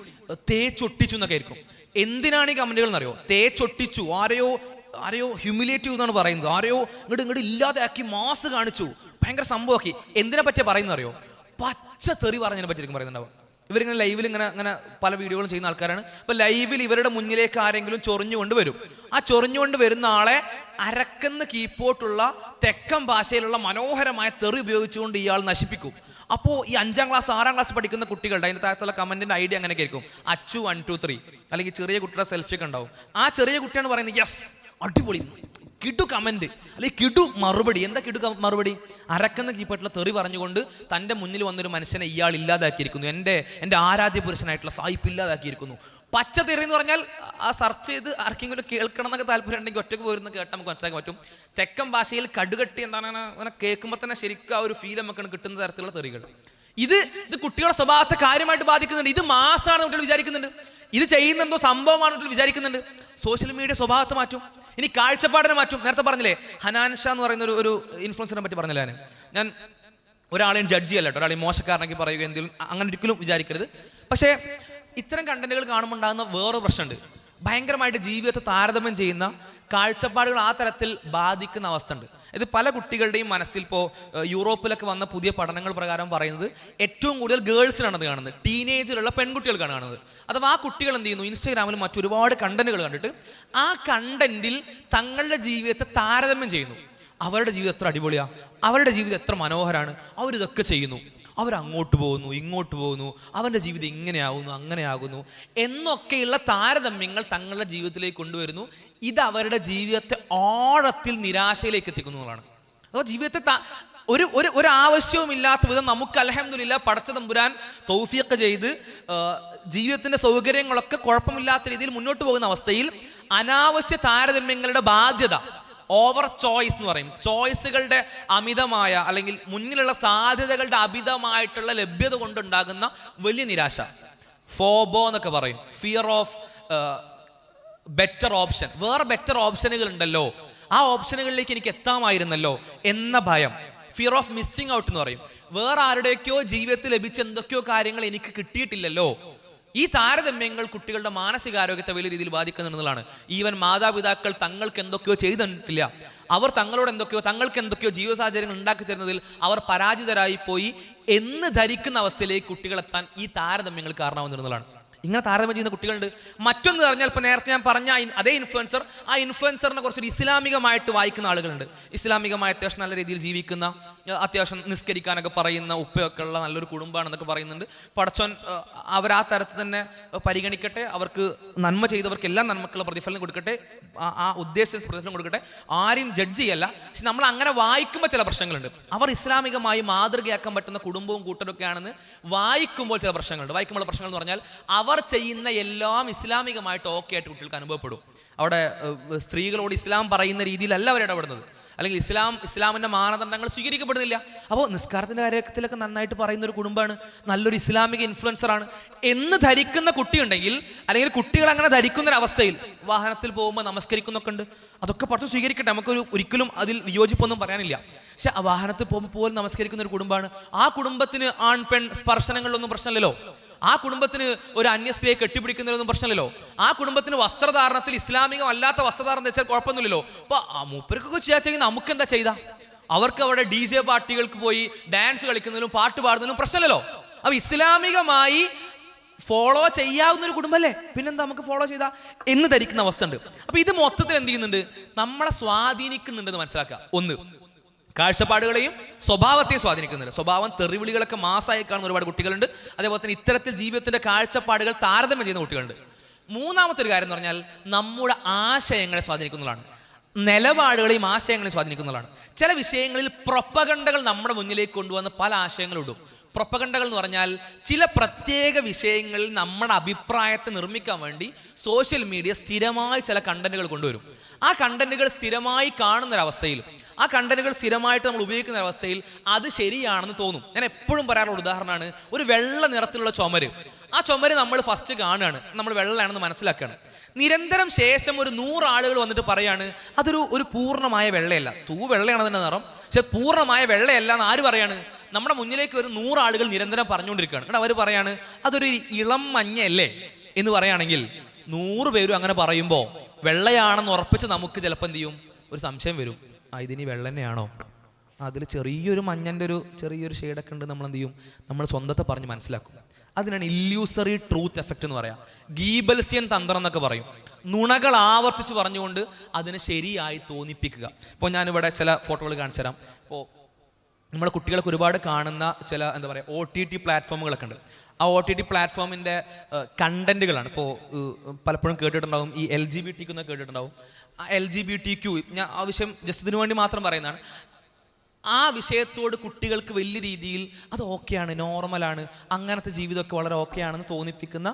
തേച്ചൊട്ടിച്ചു എന്നൊക്കെ ആയിരിക്കും. എന്തിനാണ് ഈ കമന്റുകൾ എന്നറിയോ? തേച്ചൊട്ടിച്ചു, ആരെയോ ഹ്യൂമിലേറ്റ് എന്നാണ് പറയുന്നത്, ആരെയോ ഇങ്ങോട്ട് ഇല്ലാതെയാക്കി, മാസ് കാണിച്ചു, ഭയങ്കര സംഭവമാക്കി. എന്തിനെ പറ്റിയാ പറയുന്നത് അറിയോ? പച്ച തെറി പറഞ്ഞതിനെ പറ്റിയിരിക്കും പറയുന്നുണ്ടാവും. ഇവരിങ്ങനെ ലൈവിൽ ഇങ്ങനെ പല വീഡിയോകളും ചെയ്യുന്ന ആൾക്കാരാണ്. അപ്പൊ ലൈവിൽ ഇവരുടെ മുന്നിലേക്ക് ആരെങ്കിലും ചൊറിഞ്ഞുകൊണ്ട് വരും. ആ ചൊറിഞ്ഞുകൊണ്ട് വരുന്ന ആളെ അരക്കെന്ന് കീപ്പോട്ടുള്ള തെക്കൻ ഭാഷയിലുള്ള മനോഹരമായ തെറി ഉപയോഗിച്ചുകൊണ്ട് ഇയാൾ നശിപ്പിക്കും. അപ്പോൾ ഈ 5ാം ക്ലാസ് 6ാം ക്ലാസ് പഠിക്കുന്ന കുട്ടികളുടെ അതിൻ്റെ താഴത്തുള്ള കമന്റിന്റെ ഐഡിയ അങ്ങനെയൊക്കെ ആയിരിക്കും. അച്ചു 1 2 3, അല്ലെങ്കിൽ ചെറിയ കുട്ടിയുടെ സെൽഫി ഒക്കെ ഉണ്ടാവും. ആ ചെറിയ കുട്ടിയാണ് പറയുന്നത് യെസ് അടിപൊളി, കിടു കമന്റ്, അല്ലെങ്കിൽ കിടു മറുപടി. എന്താ കിടു മറുപടി? അരക്കുന്ന കീപ്പായിട്ടുള്ള തെറി പറഞ്ഞുകൊണ്ട് തൻ്റെ മുന്നിൽ വന്നൊരു മനുഷ്യനെ ഇയാൾ ഇല്ലാതാക്കിയിരിക്കുന്നു, എൻ്റെ ആരാധ്യ പുരുഷനായിട്ടുള്ള സായിപ്പ് ഇല്ലാതാക്കിയിരിക്കുന്നു. പച്ച തെറി എന്ന് പറഞ്ഞാൽ ആ സെർച്ച് ചെയ്ത് ആർക്കെങ്കിലും കേൾക്കണം എന്നൊക്കെ താല്പര്യം ഉണ്ടെങ്കിൽ ഒറ്റക്ക് പോയിരുന്ന് കേട്ടാൽ നമുക്ക് മനസ്സിലാക്കാൻ പറ്റും. തെക്കൻ ഭാഷയിൽ കടുകട്ടി എന്താണ്, അങ്ങനെ കേൾക്കുമ്പോൾ തന്നെ ശരിക്കും ആ ഒരു ഫീൽ നമുക്ക് കിട്ടുന്ന തരത്തിലുള്ള തെറികൾ. ഇത് കുട്ടികളുടെ സ്വഭാവത്തെ കാര്യമായിട്ട് ബാധിക്കുന്നുണ്ട്. ഇത് മാസാണ് കുട്ടികൾ വിചാരിക്കുന്നുണ്ട്. ഇത് ചെയ്യുന്നെന്തോ സംഭവമാണ് കുട്ടികൾ വിചാരിക്കുന്നുണ്ട്. സോഷ്യൽ മീഡിയ സ്വഭാവത്തെ മാറ്റും, ഇനി കാഴ്ചപ്പാടിനെ മാറ്റും. നേരത്തെ പറഞ്ഞില്ലേ ഹനാൻ ഷാ എന്ന് പറയുന്ന ഒരു ഇൻഫ്ലുവൻസറിനെ പറ്റി പറഞ്ഞില്ല. ഞാൻ ഒരാളെയും ജഡ്ജ് ചെയ്യല്ല കേട്ടോ, ഒരാളെയും മോശക്കാരനാക്കി പറയുക എന്തെങ്കിലും അങ്ങനെ ഒരിക്കലും വിചാരിക്കരുത്. പക്ഷേ ഇത്തരം കണ്ടന്റുകൾ കാണുമ്പോൾ ഉണ്ടാകുന്ന വേറൊരു പ്രശ്നമുണ്ട്. ഭയങ്കരമായിട്ട് ജീവിതത്തെ താരതമ്യം ചെയ്യുന്ന കാഴ്ചപ്പാടുകൾ ആ തരത്തിൽ ബാധിക്കുന്ന അവസ്ഥ ഉണ്ട്. ഇത് പല കുട്ടികളുടെയും മനസ്സിൽ ഇപ്പോൾ യൂറോപ്പിലൊക്കെ വന്ന പുതിയ പഠനങ്ങൾ പ്രകാരം പറയുന്നത് ഏറ്റവും കൂടുതൽ ഗേൾസിനാണ് അത് കാണുന്നത്, ടീനേജിലുള്ള പെൺകുട്ടികൾക്കാണ് കാണുന്നത്. അഥവാ ആ കുട്ടികൾ എന്ത് ചെയ്യുന്നു, ഇൻസ്റ്റാഗ്രാമിൽ മറ്റൊരുപാട് കണ്ടന്റുകൾ കണ്ടിട്ട് ആ കണ്ടന്റിൽ തങ്ങളുടെ ജീവിതത്തെ താരതമ്യം ചെയ്യുന്നു. അവരുടെ ജീവിതം എത്ര അടിപൊളിയാണ്, അവരുടെ ജീവിതം എത്ര മനോഹരമാണ്, അവരിതൊക്കെ ചെയ്യുന്നു, അവരങ്ങോട്ട് പോകുന്നു ഇങ്ങോട്ട് പോകുന്നു, അവൻ്റെ ജീവിതം ഇങ്ങനെയാകുന്നു അങ്ങനെയാകുന്നു എന്നൊക്കെയുള്ള താരതമ്യങ്ങൾ തങ്ങളുടെ ജീവിതത്തിലേക്ക് കൊണ്ടുവരുന്നു. ഇത് അവരുടെ ജീവിതത്തെ ആഴത്തിൽ നിരാശയിലേക്ക് എത്തിക്കുന്നതാണ്. അപ്പോൾ ജീവിതത്തെ ഒരു ആവശ്യവുമില്ലാത്ത വിധം നമുക്ക് അൽഹംദുലില്ലാഹ് പടച്ച തമ്പുരാൻ തൗഫീഖ് ചെയ്ത് ജീവിതത്തിന്റെ സൗകര്യങ്ങളൊക്കെ കുഴപ്പമില്ലാത്ത രീതിയിൽ മുന്നോട്ട് പോകുന്ന അവസ്ഥയിൽ അനാവശ്യ താരതമ്യങ്ങളുടെ ബാധ്യത, ഓവർ ചോയ്സ് എന്ന് പറയും, ചോയ്സുകളുടെ അമിതമായ അല്ലെങ്കിൽ മുന്നിലുള്ള സാധ്യതകളുടെ അമിതമായിട്ടുള്ള ലഭ്യത കൊണ്ടുണ്ടാകുന്ന വലിയ നിരാശ, ഫോബോ എന്നൊക്കെ പറയും, ഫിയർ ഓഫ് ബെറ്റർ ഓപ്ഷൻ. വേറെ ബെറ്റർ ഓപ്ഷനുകൾ ഉണ്ടല്ലോ, ആ ഓപ്ഷനുകളിലേക്ക് എനിക്ക് എത്താമായിരുന്നല്ലോ എന്ന ഭയം, ഫിയർ ഓഫ് മിസ്സിങ് ഔട്ട് എന്ന് പറയും. വേറെ ആരുടെയൊക്കെയോ ജീവിതത്തിൽ ലഭിച്ച എന്തൊക്കെയോ കാര്യങ്ങൾ എനിക്ക് കിട്ടിയിട്ടില്ലല്ലോ. ഈ താരതമ്യങ്ങൾ കുട്ടികളുടെ മാനസികാരോഗ്യത്തെ വലിയ രീതിയിൽ ബാധിക്കുന്നുള്ളതാണ്. ഈവൻ മാതാപിതാക്കൾ തങ്ങൾക്ക് എന്തൊക്കെയോ ചെയ്തിട്ടില്ല, അവർ തങ്ങൾക്ക് എന്തൊക്കെയോ ജീവിത സാഹചര്യങ്ങൾ ഉണ്ടാക്കി തരുന്നതിൽ അവർ പരാജിതരായി പോയി എന്ന് ധരിക്കുന്ന അവസ്ഥയിലേക്ക് കുട്ടികളെത്താൻ ഈ താരതമ്യങ്ങൾ കാരണമാവുന്നതാണ്. ഇങ്ങനെ താരതമ്യം ചെയ്യുന്ന കുട്ടികളുണ്ട്. മറ്റൊന്ന് പറഞ്ഞാൽ ഇപ്പൊ നേരത്തെ ഞാൻ പറഞ്ഞ അതേ ഇൻഫ്ലുവൻസർ, ആ ഇൻഫ്ലുവൻസറിനെ കുറച്ചൊരു ഇസ്ലാമികമായിട്ട് വായിക്കുന്ന ആളുകളുണ്ട്. ഇസ്ലാമികമായ അത്യാവശ്യം നല്ല രീതിയിൽ ജീവിക്കുന്ന, അത്യാവശ്യം നിസ്കരിക്കാനൊക്കെ പറയുന്ന, ഉപ്പയൊക്കെ ഉള്ള നല്ലൊരു കുടുംബമാണെന്നൊക്കെ പറയുന്നുണ്ട്. പടച്ചോൻ അവർ ആ തരത്തിൽ തന്നെ പരിഗണിക്കട്ടെ, അവർക്ക് നന്മ ചെയ്തവർക്ക് എല്ലാം നന്മക്കുള്ള പ്രതിഫലം കൊടുക്കട്ടെ, ആ ഉദ്ദേശിച്ച പ്രതിഫലം കൊടുക്കട്ടെ, ആരെയും ജഡ്ജ് ചെയ്യല്ല. പക്ഷെ നമ്മൾ അങ്ങനെ വായിക്കുമ്പോൾ ചില പ്രശ്നങ്ങളുണ്ട്. അവർ ഇസ്ലാമികമായി മാതൃകയാക്കാൻ പറ്റുന്ന കുടുംബവും കൂട്ടരൊക്കെ ആണെന്ന് വായിക്കുമ്പോൾ ചില പ്രശ്നങ്ങളുണ്ട്. വായിക്കുമ്പോൾ പ്രശ്നങ്ങൾ എന്ന് പറഞ്ഞാൽ അവർ ചെയ്യുന്ന എല്ലാം ഇസ്ലാമികമായിട്ട് ഓക്കെ ആയിട്ട് കുട്ടികൾക്ക് അനുഭവപ്പെടും. അവിടെ സ്ത്രീകളോട് ഇസ്ലാം പറയുന്ന രീതിയിലല്ല അവർ ഇടപെടുന്നത്, അല്ലെങ്കിൽ ഇസ്ലാമിന്റെ മാനദണ്ഡങ്ങൾ സ്വീകരിക്കപ്പെടുന്നില്ല. അപ്പോൾ നിസ്കാരത്തിന്റെ കാര്യത്തിലൊക്കെ നന്നായിട്ട് പറയുന്ന ഒരു കുടുംബമാണ്, നല്ലൊരു ഇസ്ലാമിക ഇൻഫ്ലുവൻസറാണ് എന്ന് ധരിക്കുന്ന കുട്ടിയുണ്ടെങ്കിൽ, അല്ലെങ്കിൽ കുട്ടികൾ അങ്ങനെ ധരിക്കുന്ന ഒരു അവസ്ഥയിൽ വാഹനത്തിൽ പോകുമ്പോൾ നമസ്കരിക്കുന്നൊക്കെ ഉണ്ട്, അതൊക്കെ പുറത്ത് സ്വീകരിക്കട്ടെ, നമുക്കൊരു ഒരിക്കലും അതിൽ വിയോജിപ്പൊന്നും പറയാനില്ല. പക്ഷെ ആ വാഹനത്തിൽ പോകുമ്പോൾ പോലും നമസ്കരിക്കുന്ന ഒരു കുടുംബമാണ്. ആ കുടുംബത്തിന് ആൺ പെൺ സ്പർശനങ്ങളിലൊന്നും പ്രശ്നമില്ലല്ലോ, ആ കുടുംബത്തിന് ഒരു അന്യസ്ത്രീയെ കെട്ടിപ്പിടിക്കുന്നതിലൊന്നും പ്രശ്നമില്ലല്ലോ, ആ കുടുംബത്തിന് വസ്ത്രധാരണത്തിൽ ഇസ്ലാമികമല്ലാത്ത വസ്ത്രധാരണം വെച്ചാൽ കുഴപ്പമൊന്നുമില്ലല്ലോ. അപ്പൊ മൂപ്പർക്കൊക്കെ ചെയ്യാൻ നമുക്ക് എന്താ ചെയ്താ? അവർക്ക് അവിടെ DJ പാർട്ടികൾക്ക് പോയി ഡാൻസ് കളിക്കുന്നതിലും പാട്ട് പാടുന്നതിലും പ്രശ്നമില്ലല്ലോ. അപ്പൊ ഇസ്ലാമികമായി ഫോളോ ചെയ്യാവുന്ന ഒരു കുടുംബമല്ലേ, പിന്നെന്താ നമുക്ക് ഫോളോ ചെയ്താ എന്ന് ധരിക്കുന്ന അവസ്ഥ ഉണ്ട്. അപ്പൊ ഇത് മൊത്തത്തിൽ എന്ത് ചെയ്യുന്നുണ്ട്, നമ്മളെ സ്വാധീനിക്കുന്നുണ്ടെന്ന് മനസ്സിലാക്കുക. ഒന്ന്, കാഴ്ചപ്പാടുകളെയും സ്വഭാവത്തെയും സ്വാധീനിക്കുന്നുണ്ട്. സ്വഭാവം തെറിവിളികളൊക്കെ മാസമായി കാണുന്ന ഒരുപാട് കുട്ടികളുണ്ട്. അതേപോലെ തന്നെ ഇത്തരത്തിൽ ജീവിതത്തിന്റെ കാഴ്ചപ്പാടുകൾ താരതമ്യം ചെയ്യുന്ന കുട്ടികളുണ്ട്. മൂന്നാമത്തെ ഒരു കാര്യം എന്ന് പറഞ്ഞാൽ നമ്മുടെ ആശയങ്ങളെ സ്വാധീനിക്കുന്നതാണ്, നിലപാടുകളെയും ആശയങ്ങളെയും സ്വാധീനിക്കുന്നതാണ്. ചില വിഷയങ്ങളിൽ പ്രൊപ്പഗണ്ടകൾ നമ്മുടെ മുന്നിലേക്ക് കൊണ്ടുവന്ന് പല ആശയങ്ങളിടും. പ്രൊപ്പഗണ്ടകൾ എന്ന് പറഞ്ഞാൽ ചില പ്രത്യേക വിഷയങ്ങളിൽ നമ്മുടെ അഭിപ്രായത്തെ നിർമ്മിക്കാൻ വേണ്ടി സോഷ്യൽ മീഡിയ സ്ഥിരമായി ചില കണ്ടന്റുകൾ കൊണ്ടുവരും. ആ കണ്ടന്റുകൾ സ്ഥിരമായി കാണുന്നൊരവസ്ഥയിൽ, ആ കണ്ടന്റുകൾ സ്ഥിരമായിട്ട് നമ്മൾ ഉപയോഗിക്കുന്ന അവസ്ഥയിൽ അത് ശരിയാണെന്ന് തോന്നും. ഞാൻ എപ്പോഴും പറയാറുള്ള ഉദാഹരണമാണ് ഒരു വെള്ള നിറത്തിലുള്ള ചുമര്. ആ ചുമര് നമ്മൾ ഫസ്റ്റ് കാണുകയാണ്, നമ്മൾ വെള്ളയാണെന്ന് മനസ്സിലാക്കുകയാണ്. നിരന്തരം ശേഷം ഒരു 100 ആളുകൾ വന്നിട്ട് പറയാണ് അതൊരു പൂർണ്ണമായ വെള്ളയല്ല, വെള്ളയാണ് അതിൻ്റെ നിറം, പക്ഷെ പൂർണ്ണമായ വെള്ളയല്ല എന്ന് ആര് പറയാണ്? നമ്മുടെ മുന്നിലേക്ക് വരുന്ന 100 ആളുകൾ നിരന്തരം പറഞ്ഞുകൊണ്ടിരിക്കുകയാണ്. അവർ പറയാണ് അതൊരു ഇളം മഞ്ഞയല്ലേ എന്ന് പറയുകയാണെങ്കിൽ 100 പേരും അങ്ങനെ പറയുമ്പോൾ വെള്ളയാണെന്ന് ഉറപ്പിച്ച് നമുക്ക് ചിലപ്പോൾ എന്ത് ചെയ്യും, ഒരു സംശയം വരും, ഇതിനി വെള്ള തന്നെയാണോ, അതിൽ ചെറിയൊരു മഞ്ഞൻ്റെ ചെറിയൊരു ഷെയ്ഡൊക്കെ ഉണ്ട്, നമ്മൾ എന്ത് ചെയ്യും, നമ്മൾ സ്വന്തത്തെ പറഞ്ഞ് മനസ്സിലാക്കും. അതിനാണ് ഇല്യൂസറി ട്രൂത്ത് എഫക്റ്റ് എന്ന് പറയാം, ഗീബൽസിയൻ തന്ത്രം എന്നൊക്കെ പറയും. നുണകൾ ആവർത്തിച്ച് പറഞ്ഞുകൊണ്ട് അതിനെ ശരിയായി തോന്നിപ്പിക്കുക. ഇപ്പോൾ ഞാനിവിടെ ചില ഫോട്ടോകൾ കാണിച്ചു തരാം. ഇപ്പോൾ നമ്മുടെ കുട്ടികൾക്ക് ഒരുപാട് കാണുന്ന ചില എന്താ പറയുക OTT പ്ലാറ്റ്ഫോമുകളൊക്കെ ഉണ്ട്. ആ OTT പ്ലാറ്റ്ഫോമിൻ്റെ കണ്ടന്റുകളാണ്. ഇപ്പോൾ പലപ്പോഴും കേട്ടിട്ടുണ്ടാവും ഈ LGBTQ എന്നൊക്കെ കേട്ടിട്ടുണ്ടാവും. ആ LGBTQ ഞാൻ ആവശ്യം ജസ്റ്റ് ഇതിനു വേണ്ടി മാത്രം പറയുന്നതാണ്. ആ വിഷയത്തോട് കുട്ടികൾക്ക് വലിയ രീതിയിൽ അത് ഓക്കെയാണ്, നോർമലാണ്, അങ്ങനത്തെ ജീവിതമൊക്കെ വളരെ ഓക്കെയാണെന്ന് തോന്നിപ്പിക്കുന്ന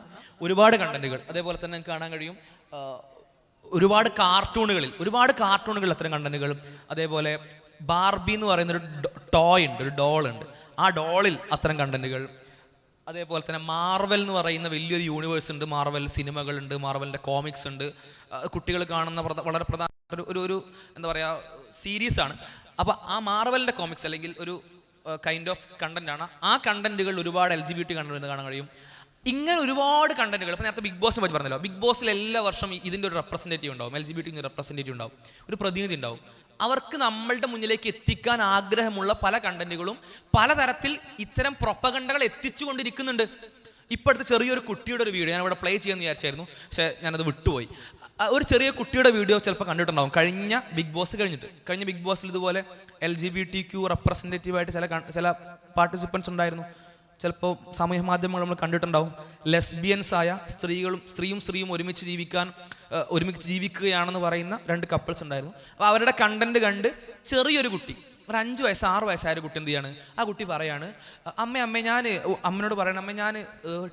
ഒരുപാട് കണ്ടന്റുകൾ. അതേപോലെ തന്നെ നമുക്ക് കാണാൻ കഴിയും ഒരുപാട് കാർട്ടൂണുകളിൽ അത്തരം കണ്ടന്റുകളും. അതേപോലെ ബാർബി എന്ന് പറയുന്നൊരു ടോയ് ഉണ്ട്, ഒരു ഡോൾ ഉണ്ട്. ആ ഡോളിൽ അത്തരം കണ്ടന്റുകൾ. അതേപോലെ തന്നെ മാർവൽ എന്ന് പറയുന്ന വലിയൊരു യൂണിവേഴ്സ് ഉണ്ട്. മാർവൽ സിനിമകളുണ്ട്, മാർവലിൻ്റെ കോമിക്സ് ഉണ്ട്, കുട്ടികൾ കാണുന്ന വളരെ പ്രധാനപ്പെട്ട ഒരു എന്താ പറയുക സീരീസാണ്. അപ്പോൾ ആ മാർവലിൻ്റെ കോമിക്സ് അല്ലെങ്കിൽ ഒരു കൈൻഡ് ഓഫ് കണ്ടന്റ് ആണ്. ആ കണ്ടന്റുകൾ ഒരുപാട് LGBT കണ്ടന്റ് കാണാൻ കഴിയും. ഇങ്ങനെ ഒരുപാട് കണ്ടന്റുകൾ. ഇപ്പോൾ നേരത്തെ ബിഗ് ബോസിനെ പറ്റി പറഞ്ഞല്ലോ. ബിഗ് ബോസിൽ എല്ലാ വർഷം ഇതിൻ്റെ ഒരു റെപ്രസെൻറ്റേറ്റീവ് ഉണ്ടാവും, LGBT റെപ്രസെൻറ്റേറ്റീവ് ഉണ്ടാവും, ഒരു പ്രതിനിധി ഉണ്ടാവും. അവർക്ക് നമ്മളുടെ മുന്നിലേക്ക് എത്തിക്കാൻ ആഗ്രഹമുള്ള പല കണ്ടന്റുകളും പലതരത്തിൽ ഇത്തരം പ്രൊപ്പഗണ്ടകൾ എത്തിച്ചുകൊണ്ടിരിക്കുന്നുണ്ട്. ഇപ്പോഴത്തെ ചെറിയൊരു കുട്ടിയുടെ ഒരു വീഡിയോ ഞാനിവിടെ പ്ലേ ചെയ്യാമെന്ന് വിചാരിച്ചായിരുന്നു, പക്ഷേ ഞാനത് വിട്ടുപോയി. ഒരു ചെറിയ കുട്ടിയുടെ വീഡിയോ ചിലപ്പോൾ കണ്ടിട്ടുണ്ടാവും. കഴിഞ്ഞ ബിഗ് ബോസിൽ ഇതുപോലെ LGBTQ റെപ്രസെൻറ്റേറ്റീവായിട്ട് ചില പാർട്ടിസിപ്പൻസ് ഉണ്ടായിരുന്നു. ചിലപ്പോൾ സാമൂഹ്യ മാധ്യമങ്ങൾ നമ്മൾ കണ്ടിട്ടുണ്ടാവും. ലെസ്ബിയൻസ് ആയ സ്ത്രീയും ഒരുമിച്ച് ജീവിക്കുകയാണെന്ന് പറയുന്ന 2 കപ്പിൾസ് ഉണ്ടായിരുന്നു. അപ്പോൾ അവരുടെ കണ്ടന്റ് കണ്ട് ചെറിയൊരു കുട്ടി, ഒരു 5 വയസ്സ് 6 വയസ്സായ ഒരു കുട്ടി എന്ത് ചെയ്യാണ്, ആ കുട്ടി പറയാണ്, അമ്മയോട് പറയണം, അമ്മ ഞാൻ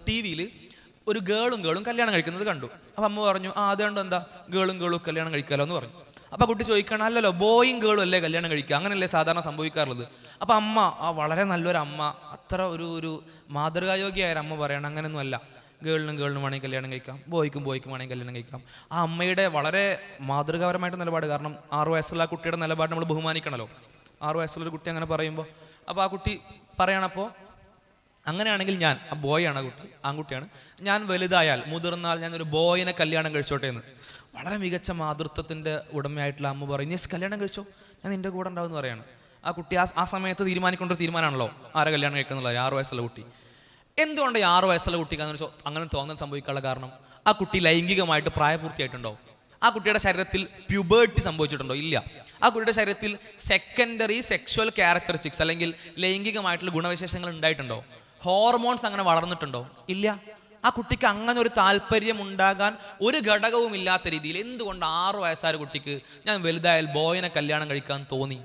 TV-യിൽ ഒരു ഗേളും കല്യാണം കഴിക്കുന്നത് കണ്ടു. അപ്പം അമ്മ പറഞ്ഞു, അതുകൊണ്ട് എന്താ ഗേളും കല്യാണം കഴിക്കാമല്ലോ എന്ന് പറഞ്ഞു. അപ്പോൾ കുട്ടി ചോദിക്കണം, അല്ലല്ലോ ബോയും ഗേളും അല്ലേ കല്യാണം കഴിക്കുക, അങ്ങനെയല്ലേ സാധാരണ സംഭവിക്കാറുള്ളത്. അപ്പം അമ്മ വളരെ നല്ലൊരു അമ്മ, അത്ര ഒരു മാതൃകായോഗ്യമായ അമ്മ പറയണം, അങ്ങനെയൊന്നും അല്ല, ഗേളിനും വേണമെങ്കിൽ കല്യാണം കഴിക്കാം, ബോയ്ക്കും വേണമെങ്കിൽ കല്യാണം കഴിക്കാം. ആ അമ്മയുടെ വളരെ മാതൃകാപരമായിട്ട് നിലപാട്. കാരണം 6 വയസ്സുള്ള ആ കുട്ടിയുടെ നിലപാട് നമ്മൾ ബഹുമാനിക്കണമല്ലോ. 6 വയസ്സുള്ളൊരു കുട്ടി അങ്ങനെ പറയുമ്പോൾ. അപ്പോൾ ആ കുട്ടി പറയണപ്പോൾ, അങ്ങനെയാണെങ്കിൽ ഞാൻ, ആ ബോയാണ് ആ കുട്ടി, ആൺകുട്ടിയാണ്, ഞാൻ വലുതായാൽ മുതിർന്നാൽ ഞാൻ ഒരു ബോയിനെ കല്യാണം കഴിച്ചോട്ടെ എന്ന്. വളരെ മികച്ച മാതൃത്വത്തിൻ്റെ ഉടമയായിട്ടുള്ള അമ്മ പറയും, നീ കല്യാണം കഴിച്ചോ, ഞാൻ നിൻ്റെ കൂടെ ഉണ്ടാവും എന്ന് പറയാണ്. ആ കുട്ടി ആ സമയത്ത് തീരുമാനിക്കേണ്ട ഒരു തീരുമാനമാണല്ലോ ആരെ കല്യാണം കഴിക്കുന്നുള്ളത്. 6 വയസ്സുള്ള കുട്ടി. എന്തുകൊണ്ട് 6 വയസ്സുള്ള കുട്ടിക്ക് അങ്ങനെ തോന്നൽ സംഭവിക്കാനുള്ള കാരണം, ആ കുട്ടി ലൈംഗികമായിട്ട് പ്രായപൂർത്തിയായിട്ടുണ്ടാവും. ആ കുട്ടിയുടെ ശരീരത്തിൽ പ്യൂബേർട്ടി സംഭവിച്ചിട്ടുണ്ടോ? ഇല്ല. ആ കുട്ടിയുടെ ശരീരത്തിൽ സെക്കൻഡറി സെക്ഷുവൽ ക്യാരക്ടറിസ്റ്റിക്സ് അല്ലെങ്കിൽ ലൈംഗികമായിട്ടുള്ള ഗുണവിശേഷങ്ങൾ ഉണ്ടായിട്ടുണ്ടോ? ഹോർമോൺസ് അങ്ങനെ വളർന്നിട്ടുണ്ടോ? ഇല്ല. ആ കുട്ടിക്ക് അങ്ങനെ ഒരു താല്പര്യം ഉണ്ടാകാൻ ഒരു ഘടകവും ഇല്ലാത്ത രീതിയിൽ എന്തുകൊണ്ട് 6 വയസ്സായ കുട്ടിക്ക് ഞാൻ വലുതായാൽ ബോയിനെ കല്യാണം കഴിക്കാൻ തോന്നി?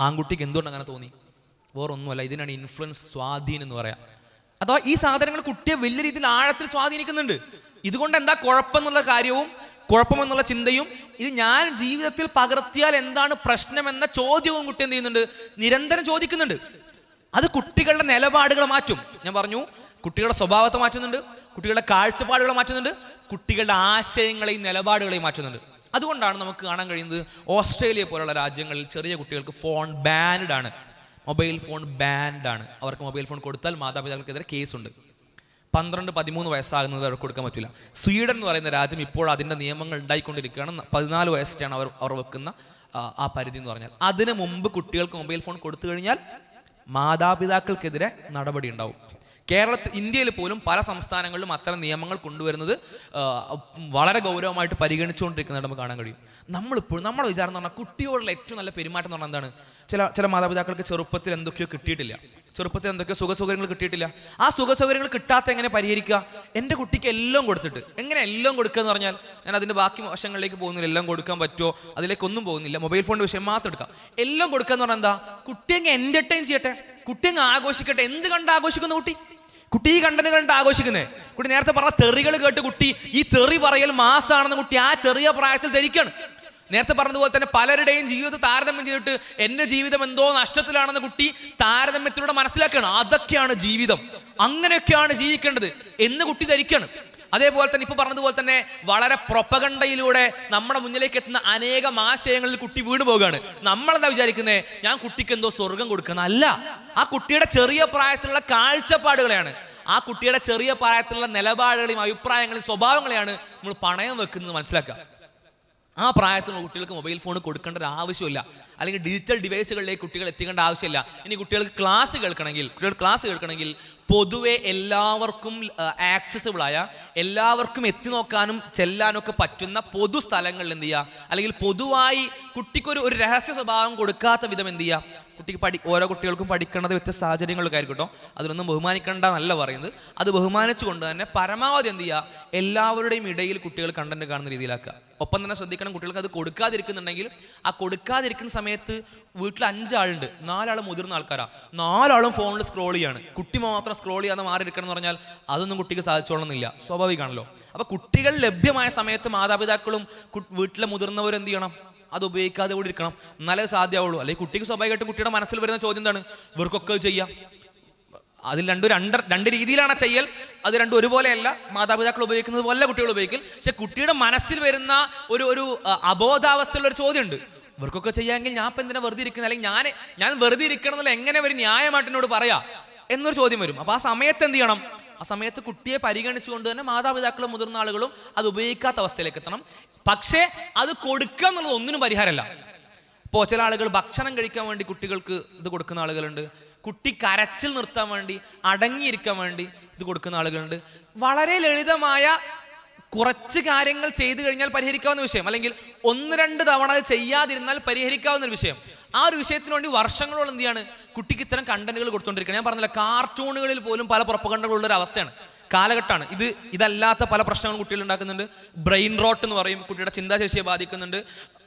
ആൺകുട്ടിക്ക് എന്തുകൊണ്ട് അങ്ങനെ തോന്നി? വേറൊന്നുമല്ല, ഇതിനാണ് ഇൻഫ്ലുവൻസ്, സ്വാധീനം എന്ന് പറയാം. അഥവാ ഈ സാധനങ്ങൾ കുട്ടിയെ വലിയ രീതിയിൽ ആഴത്തിൽ സ്വാധീനിക്കുന്നുണ്ട്. ഇതുകൊണ്ട് എന്താ കുഴപ്പമെന്നുള്ള ചിന്തയും, ഇത് ഞാൻ ജീവിതത്തിൽ പകർത്തിയാൽ എന്താണ് പ്രശ്നമെന്ന ചോദ്യവും കുട്ടി എന്ത് ചെയ്യുന്നുണ്ട്, നിരന്തരം ചോദിക്കുന്നുണ്ട്. അത് കുട്ടികളുടെ നിലപാടുകൾ മാറ്റും. ഞാൻ പറഞ്ഞു, കുട്ടികളുടെ സ്വഭാവത്തെ മാറ്റുന്നുണ്ട്, കുട്ടികളുടെ കാഴ്ചപ്പാടുകളെ മാറ്റുന്നുണ്ട്, കുട്ടികളുടെ ആശയങ്ങളെയും നിലപാടുകളെയും മാറ്റുന്നുണ്ട്. അതുകൊണ്ടാണ് നമുക്ക് കാണാൻ കഴിയുന്നത് ഓസ്ട്രേലിയ പോലുള്ള രാജ്യങ്ങളിൽ ചെറിയ കുട്ടികൾക്ക് ഫോൺ ബാൻഡ് ആണ്, മൊബൈൽ ഫോൺ ബാൻഡ് ആണ്. അവർക്ക് മൊബൈൽ ഫോൺ കൊടുത്താൽ മാതാപിതാക്കൾക്കെതിരെ കേസുണ്ട്. 12-13 വയസ്സാകുന്നത് അവർക്ക് കൊടുക്കാൻ പറ്റില്ല. സ്വീഡൻ എന്ന് പറയുന്ന രാജ്യം ഇപ്പോൾ അതിൻ്റെ നിയമങ്ങൾ ഉണ്ടായിക്കൊണ്ടിരിക്കുകയാണ്. 14 വയസ്സിലാണ് അവർ വെക്കുന്ന ആ പരിധി എന്ന് പറഞ്ഞാൽ. അതിന് മുമ്പ് കുട്ടികൾക്ക് മൊബൈൽ ഫോൺ കൊടുത്തു കഴിഞ്ഞാൽ മാതാപിതാക്കൾക്കെതിരെ നടപടി ഉണ്ടാവും. ഇന്ത്യയിൽ പോലും പല സംസ്ഥാനങ്ങളിലും അത്തരം നിയമങ്ങൾ കൊണ്ടുവരുന്നത് വളരെ ഗൗരവമായിട്ട് പരിഗണിച്ചുകൊണ്ടിരിക്കുന്നത് നമുക്ക് കാണാൻ കഴിയും. നമ്മുടെ വിചാരം എന്ന് പറഞ്ഞാൽ കുട്ടിയോടുള്ള ഏറ്റവും നല്ല പെരുമാറ്റം എന്ന് പറഞ്ഞാൽ എന്താണ്? ചില മാതാപിതാക്കൾക്ക് ചെറുപ്പത്തിൽ എന്തൊക്കെയോ കിട്ടിയിട്ടില്ല, ചെറുപ്പത്തിൽ എന്തൊക്കെയോ സുഖസൗകര്യങ്ങൾ കിട്ടിയിട്ടില്ല. ആ സുഖസൗകര്യങ്ങൾ കിട്ടാത്ത എങ്ങനെ പരിഹരിക്കുക? എൻ്റെ കുട്ടിക്ക് എല്ലാം കൊടുത്തിട്ട് എങ്ങനെ എല്ലാം കൊടുക്കുക എന്ന് പറഞ്ഞാൽ, ഞാൻ അതിൻ്റെ ബാക്കി വശങ്ങളിലേക്ക് പോകുന്നില്ല. എല്ലാം കൊടുക്കാൻ പറ്റുമോ അതിലേക്കൊന്നും പോകുന്നില്ല. മൊബൈൽ ഫോണിൻ്റെ വിഷയം മാത്രം എടുക്കാം. എല്ലാം കൊടുക്കുക എന്ന് പറഞ്ഞാൽ എന്താ? കുട്ടി അങ്ങ് എൻ്റർടൈൻ ചെയ്യട്ടെ, കുട്ടി അങ്ങ് ആഘോഷിക്കട്ടെ. എന്ത് കണ്ട് ആഘോഷിക്കുന്ന കുട്ടി ഈ കണ്ടന്റ് കണ്ട് ആഘോഷിക്കുന്നേ. കുട്ടി നേരത്തെ പറഞ്ഞ തെറികൾ കേട്ട് കുട്ടി ഈ തെറി പറയൽ മാസാണെന്ന് കുട്ടി ആ ചെറിയ പ്രായത്തിൽ ധരിക്കാണ്. നേരത്തെ പറഞ്ഞതുപോലെ തന്നെ പലരുടെയും ജീവിതത്തെ താരതമ്യം ചെയ്തിട്ട് എന്റെ ജീവിതം എന്തോ നഷ്ടത്തിലാണെന്ന് കുട്ടി താരതമ്യത്തിലൂടെ മനസ്സിലാക്കുകയാണ്. അതൊക്കെയാണ് ജീവിതം, അങ്ങനെയൊക്കെയാണ് ജീവിക്കേണ്ടത് എന്ന് കുട്ടി ധരിക്കുകയാണ്. അതേപോലെ തന്നെ ഇപ്പൊ പറഞ്ഞതുപോലെ തന്നെ വളരെ പ്രൊപ്പഗണ്ടയിലൂടെ നമ്മുടെ മുന്നിലേക്ക് എത്തുന്ന അനേകം ആശയങ്ങളിൽ കുട്ടി വീണ് പോവുകയാണ്. നമ്മളെന്താ വിചാരിക്കുന്നത്? ഞാൻ കുട്ടിക്ക് എന്തോ സ്വർഗം കൊടുക്കുന്ന അല്ല, ആ കുട്ടിയുടെ ചെറിയ പ്രായത്തിലുള്ള കാഴ്ചപ്പാടുകളെയാണ്, ആ കുട്ടിയുടെ ചെറിയ പ്രായത്തിലുള്ള നിലപാടുകളെയും അഭിപ്രായങ്ങളെയും സ്വഭാവങ്ങളെയാണ് നമ്മൾ പണയം വെക്കുന്നത് മനസ്സിലാക്കുക. ആ പ്രായത്തിലുള്ള കുട്ടികൾക്ക് മൊബൈൽ ഫോൺ കൊടുക്കേണ്ട ഒരു ആവശ്യമില്ല, അല്ലെങ്കിൽ ഡിജിറ്റൽ ഡിവൈസുകളിലേക്ക് കുട്ടികൾ എത്തിക്കേണ്ട ആവശ്യമില്ല. ഇനി കുട്ടികൾക്ക് ക്ലാസ് കേൾക്കണമെങ്കിൽ പൊതുവെ എല്ലാവർക്കും ആക്സസിബിൾ ആയ, എല്ലാവർക്കും എത്തി നോക്കാനും ചെല്ലാനും ഒക്കെ പറ്റുന്ന പൊതു സ്ഥലങ്ങളിൽ എന്ത് ചെയ്യുക, അല്ലെങ്കിൽ പൊതുവായി കുട്ടിക്കൊരു രഹസ്യ സ്വഭാവം കൊടുക്കാത്ത വിധം എന്ത് ചെയ്യുക, കുട്ടിക്ക് ഓരോ കുട്ടികൾക്കും പഠിക്കേണ്ടത് വ്യത്യസ്ത സാഹചര്യങ്ങളൊക്കെ ആയിരിക്കും കേട്ടോ, അതിലൊന്നും ബഹുമാനിക്കേണ്ട എന്നല്ല പറയുന്നത്. അത് ബഹുമാനിച്ചുകൊണ്ട് തന്നെ പരമാവധി എന്ത് ചെയ്യുക, എല്ലാവരുടെയും ഇടയിൽ കുട്ടികൾ കണ്ടന്റ് കാണുന്ന രീതിയിലാക്കുക. ഒപ്പം തന്നെ ശ്രദ്ധിക്കണം, കുട്ടികൾക്ക് അത് കൊടുക്കാതിരിക്കുന്നുണ്ടെങ്കിൽ ആ കൊടുക്കാതിരിക്കുന്ന സമയത്ത് വീട്ടിൽ 5 ആളുണ്ട്, 4 ആൾ മുതിർന്ന ആൾക്കാരാ, 4 ആളും ഫോണിൽ സ്ക്രോൾ ചെയ്യാണ്, കുട്ടി മാത്രം സ്ക്രോൾ ചെയ്യാതെ മാറിയിരിക്കണം എന്ന് പറഞ്ഞാൽ അതൊന്നും കുട്ടിക്ക് സാധിച്ചോളണമെന്നില്ല, സ്വാഭാവികമാണല്ലോ. അപ്പൊ കുട്ടികൾ ലഭ്യമായ സമയത്ത് മാതാപിതാക്കളും വീട്ടിലെ മുതിർന്നവരും എന്ത് ചെയ്യണം, അത് ഉപയോഗിക്കാതെ കൂടി ഇരിക്കണം, എന്നാലേ സാധ്യമാവുള്ളൂ. അല്ലെങ്കിൽ കുട്ടിക്ക് സ്വാഭാവികമായിട്ടും കുട്ടിയുടെ മനസ്സിൽ വരുന്ന ചോദ്യം എന്താണ്, ഇവർക്കൊക്കെ ചെയ്യാം, അതിൽ രണ്ട് രീതിയിലാണ് ചെയ്യൽ. അത് രണ്ടും ഒരുപോലെയല്ല. മാതാപിതാക്കൾ ഉപയോഗിക്കുന്നത് പോലെ കുട്ടികൾ ഉപയോഗിക്കൽ. പക്ഷെ കുട്ടിയുടെ മനസ്സിൽ വരുന്ന ഒരു അബോധാവസ്ഥയുള്ള ഒരു ചോദ്യമുണ്ട്. ഇവർക്കൊക്കെ ചെയ്യാമെങ്കിൽ ഞാൻ ഇപ്പം എന്തിനാ വെറുതെ ഇരിക്കുന്നത്, അല്ലെങ്കിൽ ഞാൻ വെറുതെ ഇരിക്കണം എന്നുള്ള എങ്ങനെ ഒരു ന്യായമായിട്ട് എന്നോട് പറയാ എന്നൊരു ചോദ്യം വരും. അപ്പൊ ആ സമയത്ത് എന്ത് ചെയ്യണം? ആ സമയത്ത് കുട്ടിയെ പരിഗണിച്ചുകൊണ്ട് തന്നെ മാതാപിതാക്കളും മുതിർന്ന ആളുകളും അത് ഉപയോഗിക്കാത്ത അവസ്ഥയിലേക്ക് എത്തണം. പക്ഷേ അത് കൊടുക്കുക എന്നുള്ളത് ഒന്നിനും പരിഹാരമല്ല. ഇപ്പോൾ ചില ആളുകൾ ഭക്ഷണം കഴിക്കാൻ വേണ്ടി കുട്ടികൾക്ക് ഇത് കൊടുക്കുന്ന ആളുകളുണ്ട്. കുട്ടി കരച്ചിൽ നിർത്താൻ വേണ്ടി, അടങ്ങിയിരിക്കാൻ വേണ്ടി ഇത് കൊടുക്കുന്ന ആളുകളുണ്ട്. വളരെ ലളിതമായ കുറച്ച് കാര്യങ്ങൾ ചെയ്തു കഴിഞ്ഞാൽ പരിഹരിക്കാവുന്ന വിഷയം, അല്ലെങ്കിൽ 1-2 തവണ അത് ചെയ്യാതിരുന്നാൽ പരിഹരിക്കാവുന്ന ഒരു വിഷയം. ആ ഒരു വിഷയത്തിന് വേണ്ടി വർഷങ്ങളോളം എന്ത് ചെയ്യാണ് കുട്ടിക്ക് ഇത്തരം കണ്ടന്റുകൾ കൊടുത്തുകൊണ്ടിരിക്കുകയാണ്. ഞാൻ പറഞ്ഞില്ല, കാർട്ടൂണുകളിൽ പോലും പല പ്രൊപ്പഗണ്ടകളുള്ളൊരു അവസ്ഥയാണ്, കാലഘട്ടമാണ്. ഇതല്ലാത്ത പല പ്രശ്നങ്ങളും കുട്ടികൾ ഉണ്ടാക്കുന്നുണ്ട്. ബ്രെയിൻ റോട്ട് എന്ന് പറയും, കുട്ടിയുടെ ചിന്താശേഷിയെ ബാധിക്കുന്നുണ്ട്.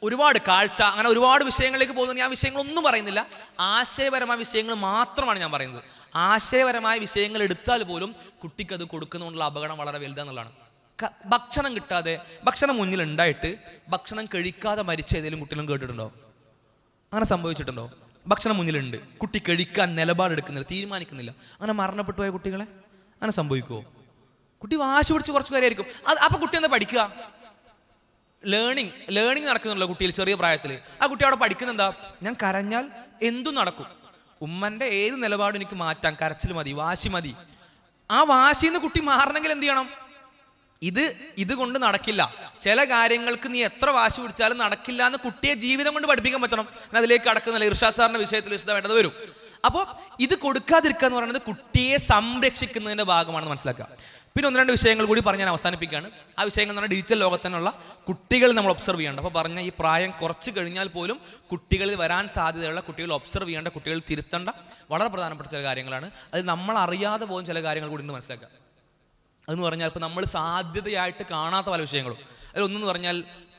ഒരുപാട് കാഴ്ച, അങ്ങനെ ഒരുപാട് വിഷയങ്ങളിലേക്ക് പോകുന്നുണ്ട്. ഞാൻ വിഷയങ്ങളൊന്നും പറയുന്നില്ല, ആശയപരമായ വിഷയങ്ങൾ മാത്രമാണ് ഞാൻ പറയുന്നത്. ആശയപരമായ വിഷയങ്ങൾ എടുത്താൽ പോലും കുട്ടിക്ക് അത് കൊടുക്കുന്നതുകൊണ്ടുള്ള അപകടം വളരെ വലുതാന്നുള്ളതാണ്. ഭക്ഷണം കിട്ടാതെ, ഭക്ഷണം മുന്നിൽ ഉണ്ടായിട്ട് ഭക്ഷണം കഴിക്കാതെ മരിച്ച ഏതെങ്കിലും കുട്ടികളും കേട്ടിട്ടുണ്ടോ? അങ്ങനെ സംഭവിച്ചിട്ടുണ്ടോ? ഭക്ഷണം മുന്നിലുണ്ട്, കുട്ടി കഴിക്കാൻ നിലപാടെടുക്കുന്നില്ല, തീരുമാനിക്കുന്നില്ല, അങ്ങനെ മരണപ്പെട്ടു പോയ കുട്ടികളെ അങ്ങനെ സംഭവിക്കുമോ? കുട്ടി വാശി പിടിച്ച് കുറച്ച് കാര്യമായിരിക്കും. അപ്പൊ കുട്ടി എന്താ പഠിക്കുക? ലേണിംഗ് നടക്കുന്നുണ്ടല്ലോ കുട്ടിയിൽ ചെറിയ പ്രായത്തിൽ. ആ കുട്ടി അവിടെ പഠിക്കുന്ന എന്താ? ഞാൻ കരഞ്ഞാൽ എന്തും നടക്കും, ഉമ്മന്റെ ഏത് നിലപാടും എനിക്ക് മാറ്റാം, കരച്ചിൽ മതി, വാശി മതി. ആ വാശിന്ന് കുട്ടി മാറണമെങ്കിൽ എന്ത് ചെയ്യണം? ഇത് കൊണ്ട് നടക്കില്ല. ചില കാര്യങ്ങൾക്ക് നീ എത്ര വാശി പിടിച്ചാലും നടക്കില്ല എന്ന് കുട്ടിയെ ജീവിതം കൊണ്ട് പഠിപ്പിക്കാൻ പറ്റണം. അതിലേക്ക് കടക്കുന്നില്ല, ഇർഷാദ് സാറിന്റെ വിഷയത്തിൽ വിശദമായിട്ടത് വരും. അപ്പോൾ ഇത് കൊടുക്കാതിരിക്കുക എന്ന് പറയുന്നത് കുട്ടിയെ സംരക്ഷിക്കുന്നതിന്റെ ഭാഗമാണെന്ന് മനസ്സിലാക്കുക. പിന്നെ 1-2 വിഷയങ്ങൾ കൂടി പറഞ്ഞ് ഞാൻ അവസാനിപ്പിക്കുകയാണ്. ആ വിഷയങ്ങൾ എന്ന് പറഞ്ഞാൽ ഡിജിറ്റൽ ലോകത്തിനുള്ള കുട്ടികൾ നമ്മൾ ഒബ്സർവ് ചെയ്യേണ്ട. അപ്പോൾ പറഞ്ഞ ഈ പ്രായം കുറച്ച് കഴിഞ്ഞാൽ പോലും കുട്ടികളിൽ വരാൻ സാധ്യതയുള്ള, കുട്ടികൾ ഒബ്സർവ് ചെയ്യേണ്ട, കുട്ടികൾ തിരുത്തേണ്ട വളരെ പ്രധാനപ്പെട്ട ചില കാര്യങ്ങളാണ്. അത് നമ്മൾ അറിയാതെ പോകുന്ന ചില കാര്യങ്ങൾ കൂടി ഇന്ന് മനസ്സിലാക്കുക. അതെന്ന് പറഞ്ഞാൽ ഇപ്പോൾ നമ്മൾ സാധ്യതയായിട്ട് കാണാത്ത പല വിഷയങ്ങളും. അതിലൊന്നെന്ന് പറഞ്ഞാൽ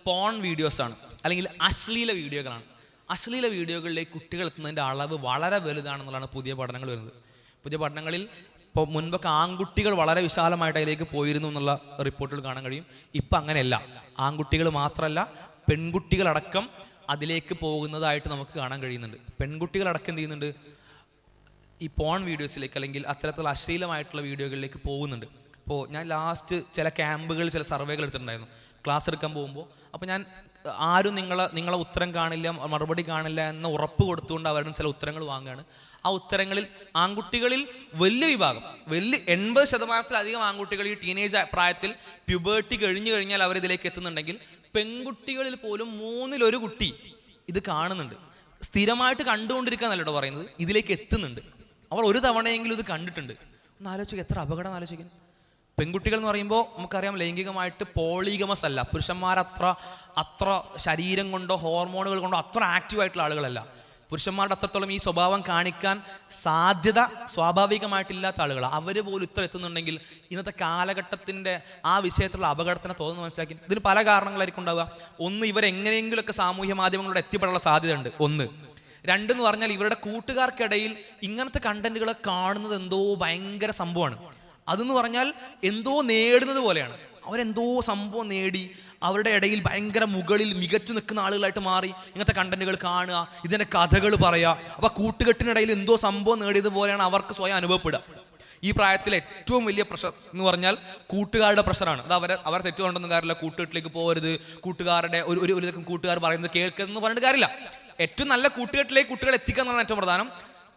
പോൺ വീഡിയോസാണ്, അല്ലെങ്കിൽ അശ്ലീല വീഡിയോകളാണ്. അശ്ലീല വീഡിയോകളിലേക്ക് കുട്ടികൾ എത്തുന്നതിൻ്റെ അളവ് വളരെ വലുതാണെന്നുള്ളതാണ് പുതിയ പഠനങ്ങൾ വരുന്നത്. പുതിയ പഠനങ്ങളിൽ ഇപ്പോൾ മുൻപൊക്കെ ആൺകുട്ടികൾ വളരെ വിശാലമായിട്ട് അതിലേക്ക് പോയിരുന്നു എന്നുള്ള റിപ്പോർട്ടുകൾ കാണാൻ കഴിയും. ഇപ്പം അങ്ങനെയല്ല. ആൺകുട്ടികൾ മാത്രമല്ല, പെൺകുട്ടികളടക്കം അതിലേക്ക് പോകുന്നതായിട്ട് നമുക്ക് കാണാൻ കഴിയുന്നുണ്ട്. പെൺകുട്ടികളടക്കം എന്ത് ചെയ്യുന്നുണ്ട്? ഈ പോൺ വീഡിയോസിലേക്ക്, അല്ലെങ്കിൽ അത്തരത്തിലുള്ള അശ്ലീലമായിട്ടുള്ള വീഡിയോകളിലേക്ക് പോകുന്നുണ്ട്. ഇപ്പോൾ ഞാൻ ലാസ്റ്റ് ചില ക്യാമ്പുകൾ, ചില സർവേകൾ എടുത്തിട്ടുണ്ടായിരുന്നു ക്ലാസ് എടുക്കാൻ പോകുമ്പോൾ. അപ്പോൾ ഞാൻ ആരും നിങ്ങളെ ഉത്തരം കാണില്ല, മറുപടി കാണില്ല എന്ന ഉറപ്പ് കൊടുത്തുകൊണ്ട് അവരുടെ ചില ഉത്തരങ്ങൾ വാങ്ങുകയാണ്. ആ ഉത്തരങ്ങളിൽ ആൺകുട്ടികളിൽ വലിയ വിഭാഗം, 80% ആൺകുട്ടികൾ ഈ ടീനേജ് പ്രായത്തിൽ പ്യൂബേർട്ടി കഴിഞ്ഞു കഴിഞ്ഞാൽ അവരിതിലേക്ക് എത്തുന്നുണ്ടെങ്കിൽ, പെൺകുട്ടികളിൽ പോലും 3-1 കുട്ടി ഇത് കാണുന്നുണ്ട്. സ്ഥിരമായിട്ട് കണ്ടുകൊണ്ടിരിക്കുക എന്നല്ലോ പറയുന്നത്, ഇതിലേക്ക് എത്തുന്നുണ്ട്. അവർ ഒരു തവണയെങ്കിലും ഇത് കണ്ടിട്ടുണ്ട്. ഒന്ന് ആലോചിക്കുക, എത്ര അപകടം ആലോചിക്കാൻ. പെൺകുട്ടികൾ എന്ന് പറയുമ്പോൾ നമുക്കറിയാം, ലൈംഗികമായിട്ട് പോളിഗമസ് അല്ല. പുരുഷന്മാരത്ര ശരീരം കൊണ്ടോ ഹോർമോണുകൾ കൊണ്ടോ അത്ര ആക്റ്റീവായിട്ടുള്ള ആളുകളല്ല. പുരുഷന്മാരുടെ അത്രത്തോളം ഈ സ്വഭാവം കാണിക്കാൻ സാധ്യത സ്വാഭാവികമായിട്ടില്ലാത്ത ആളുകളാണ്. അവർ പോലും ഇത്ര എത്തുന്നുണ്ടെങ്കിൽ ഇന്നത്തെ കാലഘട്ടത്തിൻ്റെ ആ വിഷയത്തിലുള്ള അപകടത്തിനെ തോന്നുന്നു മനസ്സിലാക്കി. ഇതിന് പല കാരണങ്ങളായിരിക്കും ഉണ്ടാവുക. ഒന്ന്, ഇവരെങ്ങനെയെങ്കിലുമൊക്കെ സാമൂഹ്യ മാധ്യമങ്ങളോട് എത്തിപ്പെടാനുള്ള സാധ്യതയുണ്ട്. 1. 2 എന്ന് പറഞ്ഞാൽ ഇവരുടെ കൂട്ടുകാർക്കിടയിൽ ഇങ്ങനത്തെ കണ്ടന്റുകളെ കാണുന്നത് എന്തോ ഭയങ്കര സംഭവമാണ്. അതെന്ന് പറഞ്ഞാൽ എന്തോ നേടുന്നത് പോലെയാണ്. അവരെന്തോ സംഭവം നേടി, അവരുടെ ഇടയിൽ ഭയങ്കര മുകളിൽ മികച്ചു നിൽക്കുന്ന ആളുകളായിട്ട് മാറി ഇങ്ങനത്തെ കണ്ടന്റുകൾ കാണുക, ഇതിൻ്റെ കഥകൾ പറയുക. അപ്പോൾ കൂട്ടുകെട്ടിനിടയിൽ എന്തോ സംഭവം നേടിയതുപോലെയാണ് അവർക്ക് സ്വയം അനുഭവപ്പെടുക. ഈ പ്രായത്തിൽ ഏറ്റവും വലിയ പ്രഷർ എന്ന് പറഞ്ഞാൽ കൂട്ടുകാരുടെ പ്രഷറാണ്. അത് അവരെ തെറ്റുകൊണ്ടൊന്നും കാര്യമില്ല. കൂട്ടുകെട്ടിലേക്ക് പോകരുത്, കൂട്ടുകാരുടെ ഒരു കൂട്ടുകാർ പറയുന്നത് കേൾക്കരുതെന്ന് പറഞ്ഞിട്ട് കാര്യമില്ല. ഏറ്റവും നല്ല കൂട്ടുകെട്ടിലേക്ക് കുട്ടികൾ എത്തിക്കുക എന്നാണ് ഏറ്റവും പ്രധാനം.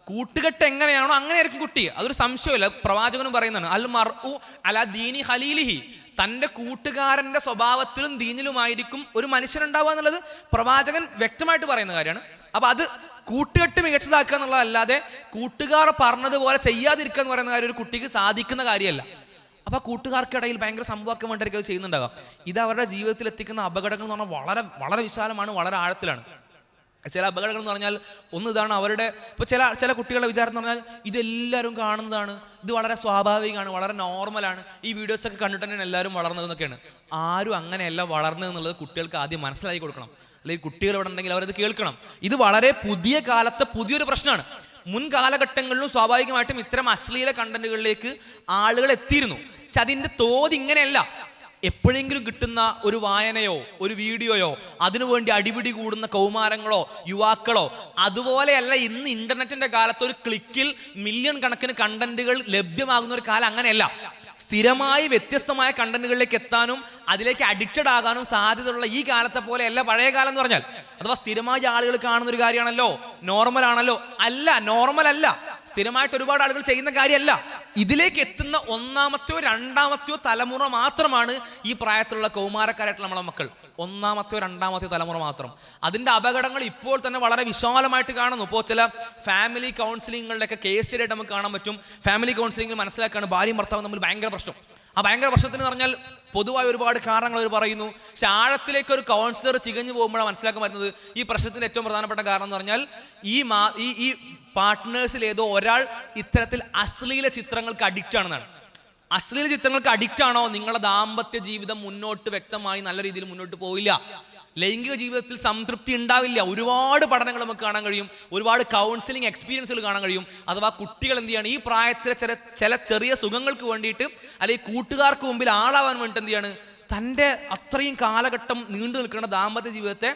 കൂട്ടുകെട്ട് എങ്ങനെയാണോ അങ്ങനെയായിരിക്കും കുട്ടി, അതൊരു സംശയമില്ല. പ്രവാചകനും പറയുന്നതാണ്, അൽ മർഉ അലാ ദീനി ഖലീലിഹി, തൻ്റെ കൂട്ടുകാരൻ്റെ സ്വഭാവത്തിലും ദീനിലുമായിരിക്കും ഒരു മനുഷ്യനുണ്ടാവുക എന്നുള്ളത് പ്രവാചകൻ വ്യക്തമായിട്ട് പറയുന്ന കാര്യമാണ്. അപ്പൊ അത് കൂട്ടുകെട്ട് മികച്ചതാക്കുക എന്നുള്ളതല്ലാതെ കൂട്ടുകാർ പറഞ്ഞതുപോലെ ചെയ്യാതിരിക്കുക എന്ന് പറയുന്ന കാര്യം ഒരു കുട്ടിക്ക് സാധിക്കുന്ന കാര്യമല്ല. അപ്പൊ കൂട്ടുകാർക്കിടയിൽ ഭയങ്കര സംഭവമൊക്കെ വേണ്ടിയിരിക്കും അത് ചെയ്യുന്നുണ്ടാകാം. ഇത് അവരുടെ ജീവിതത്തിൽ എത്തിക്കുന്ന അപകടങ്ങൾ എന്ന് പറഞ്ഞാൽ വളരെ വളരെ വിശാലമാണ്, വളരെ ആഴത്തിലാണ്. ചില അപകടങ്ങൾ എന്ന് പറഞ്ഞാൽ ഒന്ന് ഇതാണ്, അവരുടെ ഇപ്പോൾ ചില കുട്ടികളുടെ വിചാരം എന്ന് പറഞ്ഞാൽ ഇതെല്ലാവരും കാണുന്നതാണ്, ഇത് വളരെ സ്വാഭാവികമാണ്, വളരെ നോർമലാണ്, ഈ വീഡിയോസൊക്കെ കണ്ടിട്ട് തന്നെയാണ് എല്ലാവരും വളർന്നതെന്നൊക്കെയാണ്. ആരും അങ്ങനെയല്ല വളർന്നതെന്നുള്ളത് കുട്ടികൾക്ക് ആദ്യം മനസ്സിലാക്കി കൊടുക്കണം. അല്ലെങ്കിൽ കുട്ടികൾ ഇവിടെ ഉണ്ടെങ്കിൽ അവരത് കേൾക്കണം. ഇത് വളരെ പുതിയ കാലത്തെ പുതിയൊരു പ്രശ്നമാണ്. മുൻ കാലഘട്ടങ്ങളിലും സ്വാഭാവികമായിട്ടും ഇത്തരം അശ്ലീല കണ്ടന്റുകളിലേക്ക് ആളുകൾ എത്തിയിരുന്നു. പക്ഷെ അതിൻ്റെ തോത് ഇങ്ങനെയല്ല. എപ്പോഴെങ്കിലും കിട്ടുന്ന ഒരു വായനയോ ഒരു വീഡിയോയോ അതിനുവേണ്ടി അടിപിടി കൂടുന്ന കൗമാരങ്ങളോ യുവാക്കളോ, അതുപോലെയല്ല ഇന്ന് ഇന്റർനെറ്റിന്റെ കാലത്ത് ഒരു ക്ലിക്കിൽ മില്യൺ കണക്കിന് കണ്ടന്റുകൾ ലഭ്യമാകുന്ന ഒരു കാലം. അങ്ങനെയല്ല. സ്ഥിരമായി വ്യത്യസ്തമായ കണ്ടന്റുകളിലേക്ക് എത്താനും അതിലേക്ക് അഡിക്റ്റഡ് ആകാനും സാധ്യതയുള്ള ഈ കാലത്തെ പോലെയല്ല പഴയ കാലം എന്ന് പറഞ്ഞാൽ. അഥവാ സ്ഥിരമായി ആളുകൾ കാണുന്ന ഒരു കാര്യമാണല്ലോ, നോർമൽ ആണല്ലോ. അല്ല, നോർമൽ അല്ല. സ്ഥിരമായിട്ട് ഒരുപാട് ആളുകൾ ചെയ്യുന്ന കാര്യമല്ല. ഇതിലേക്ക് എത്തുന്ന ഒന്നാമത്തെയോ രണ്ടാമത്തെയോ തലമുറ മാത്രമാണ് ഈ പ്രായത്തിലുള്ള കൗമാരക്കാരായിട്ടുള്ള നമ്മളെ മക്കൾ. ഒന്നാമത്തെയോ രണ്ടാമത്തെയോ തലമുറ മാത്രം. അതിന്റെ അപകടങ്ങൾ ഇപ്പോൾ തന്നെ വളരെ വിശാലമായിട്ട് കാണുന്നു. ഇപ്പോൾ ചില ഫാമിലി കൗൺസിലിങ്ങുകളിലൊക്കെ കേസ് സ്റ്റഡി ആയിട്ട് നമുക്ക് കാണാൻ പറ്റും. ഫാമിലി കൗൺസിലിംഗിൽ മനസ്സിലാക്കുകയാണ് ഭാര്യയും ഭർത്താവും തമ്മിൽ ഭയങ്കര പ്രശ്നം. ആ ഭയങ്കര പ്രശ്നത്തിന് പറഞ്ഞാൽ പൊതുവായ ഒരുപാട് കാരണങ്ങൾ അവർ പറയുന്നു. പക്ഷെ ആഴത്തിലേക്ക് ഒരു കൗൺസിലർ ചികഞ്ഞു പോകുമ്പോഴാണ് മനസ്സിലാക്കാൻ പറ്റുന്നത് ഈ പ്രശ്നത്തിന്റെ ഏറ്റവും പ്രധാനപ്പെട്ട കാരണം എന്ന് പറഞ്ഞാൽ ഈ പാർട്ട്നേഴ്സിൽ ഏതോ ഒരാൾ ഇത്തരത്തിൽ അശ്ലീല ചിത്രങ്ങൾക്ക് അഡിക്റ്റ് ആണെന്നാണ്. അശ്ലീല ചിത്രങ്ങൾക്ക് അഡിക്റ്റ് ആണോ, നിങ്ങളുടെ ദാമ്പത്യ ജീവിതം മുന്നോട്ട് വ്യക്തമായി നല്ല രീതിയിൽ മുന്നോട്ട് പോയില്ല. ലൈംഗിക ജീവിതത്തിൽ സംതൃപ്തി ഉണ്ടാവില്ല. ഒരുപാട് പഠനങ്ങൾ നമുക്ക് കാണാൻ കഴിയും, ഒരുപാട് കൗൺസിലിംഗ് എക്സ്പീരിയൻസുകൾ കാണാൻ കഴിയും. അഥവാ കുട്ടികൾ എന്ത് ചെയ്യാണ്, ഈ പ്രായത്തിലെ ചില ചെറിയ സുഖങ്ങൾക്ക് വേണ്ടിയിട്ട് അല്ലെങ്കിൽ കൂട്ടുകാർക്ക് മുമ്പിൽ ആളാവാൻ വേണ്ടിയിട്ട് എന്ത് ചെയ്യാണ്, തൻ്റെ അത്രയും കാലഘട്ടം നീണ്ടു നിൽക്കുന്ന ദാമ്പത്യ ജീവിതത്തെ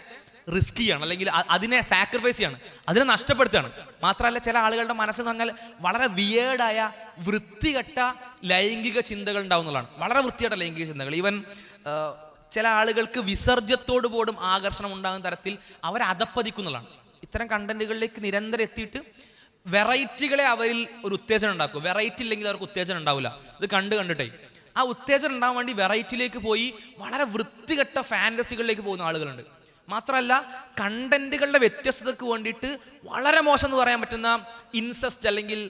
റിസ്ക് ചെയ്യാണ്, അല്ലെങ്കിൽ അതിനെ സാക്രിഫൈസ് ചെയ്യാണ്, അതിനെ നഷ്ടപ്പെടുത്തുകയാണ്. മാത്രമല്ല ചില ആളുകളുടെ മനസ്സെന്ന് പറഞ്ഞാൽ വളരെ വിയേർഡായ വൃത്തികെട്ട ലൈംഗിക ചിന്തകൾ ഉണ്ടാവുന്നതാണ്. വളരെ വൃത്തികെട്ട ലൈംഗിക ചിന്തകൾ. ഈവൻ ചില ആളുകൾക്ക് വിസർജ്യത്തോട് പോലും ആകർഷണം ഉണ്ടാകുന്ന തരത്തിൽ അവർ അധപ്പതിക്കുന്നതാണ്. ഇത്തരം കണ്ടന്റുകളിലേക്ക് നിരന്തരം എത്തിയിട്ട് വെറൈറ്റികളെ അവരിൽ ഒരു ഉത്തേജനം ഉണ്ടാക്കും. വെറൈറ്റി ഇല്ലെങ്കിൽ അവർക്ക് ഉത്തേജനം ഉണ്ടാവില്ല. ഇത് കണ്ടിട്ടേ ആ ഉത്തേജനം ഉണ്ടാകാൻ വേണ്ടി വെറൈറ്റിയിലേക്ക് പോയി വളരെ വൃത്തികെട്ട ഫാന്റസികളിലേക്ക് പോകുന്ന ആളുകളുണ്ട്. മാത്രമല്ല കണ്ടന്റുകളുടെ വ്യത്യസ്തതയ്ക്ക് വേണ്ടിയിട്ട് വളരെ മോശം എന്ന് പറയാൻ പറ്റുന്ന ഇൻസെസ്റ്റ് അല്ലെങ്കിൽ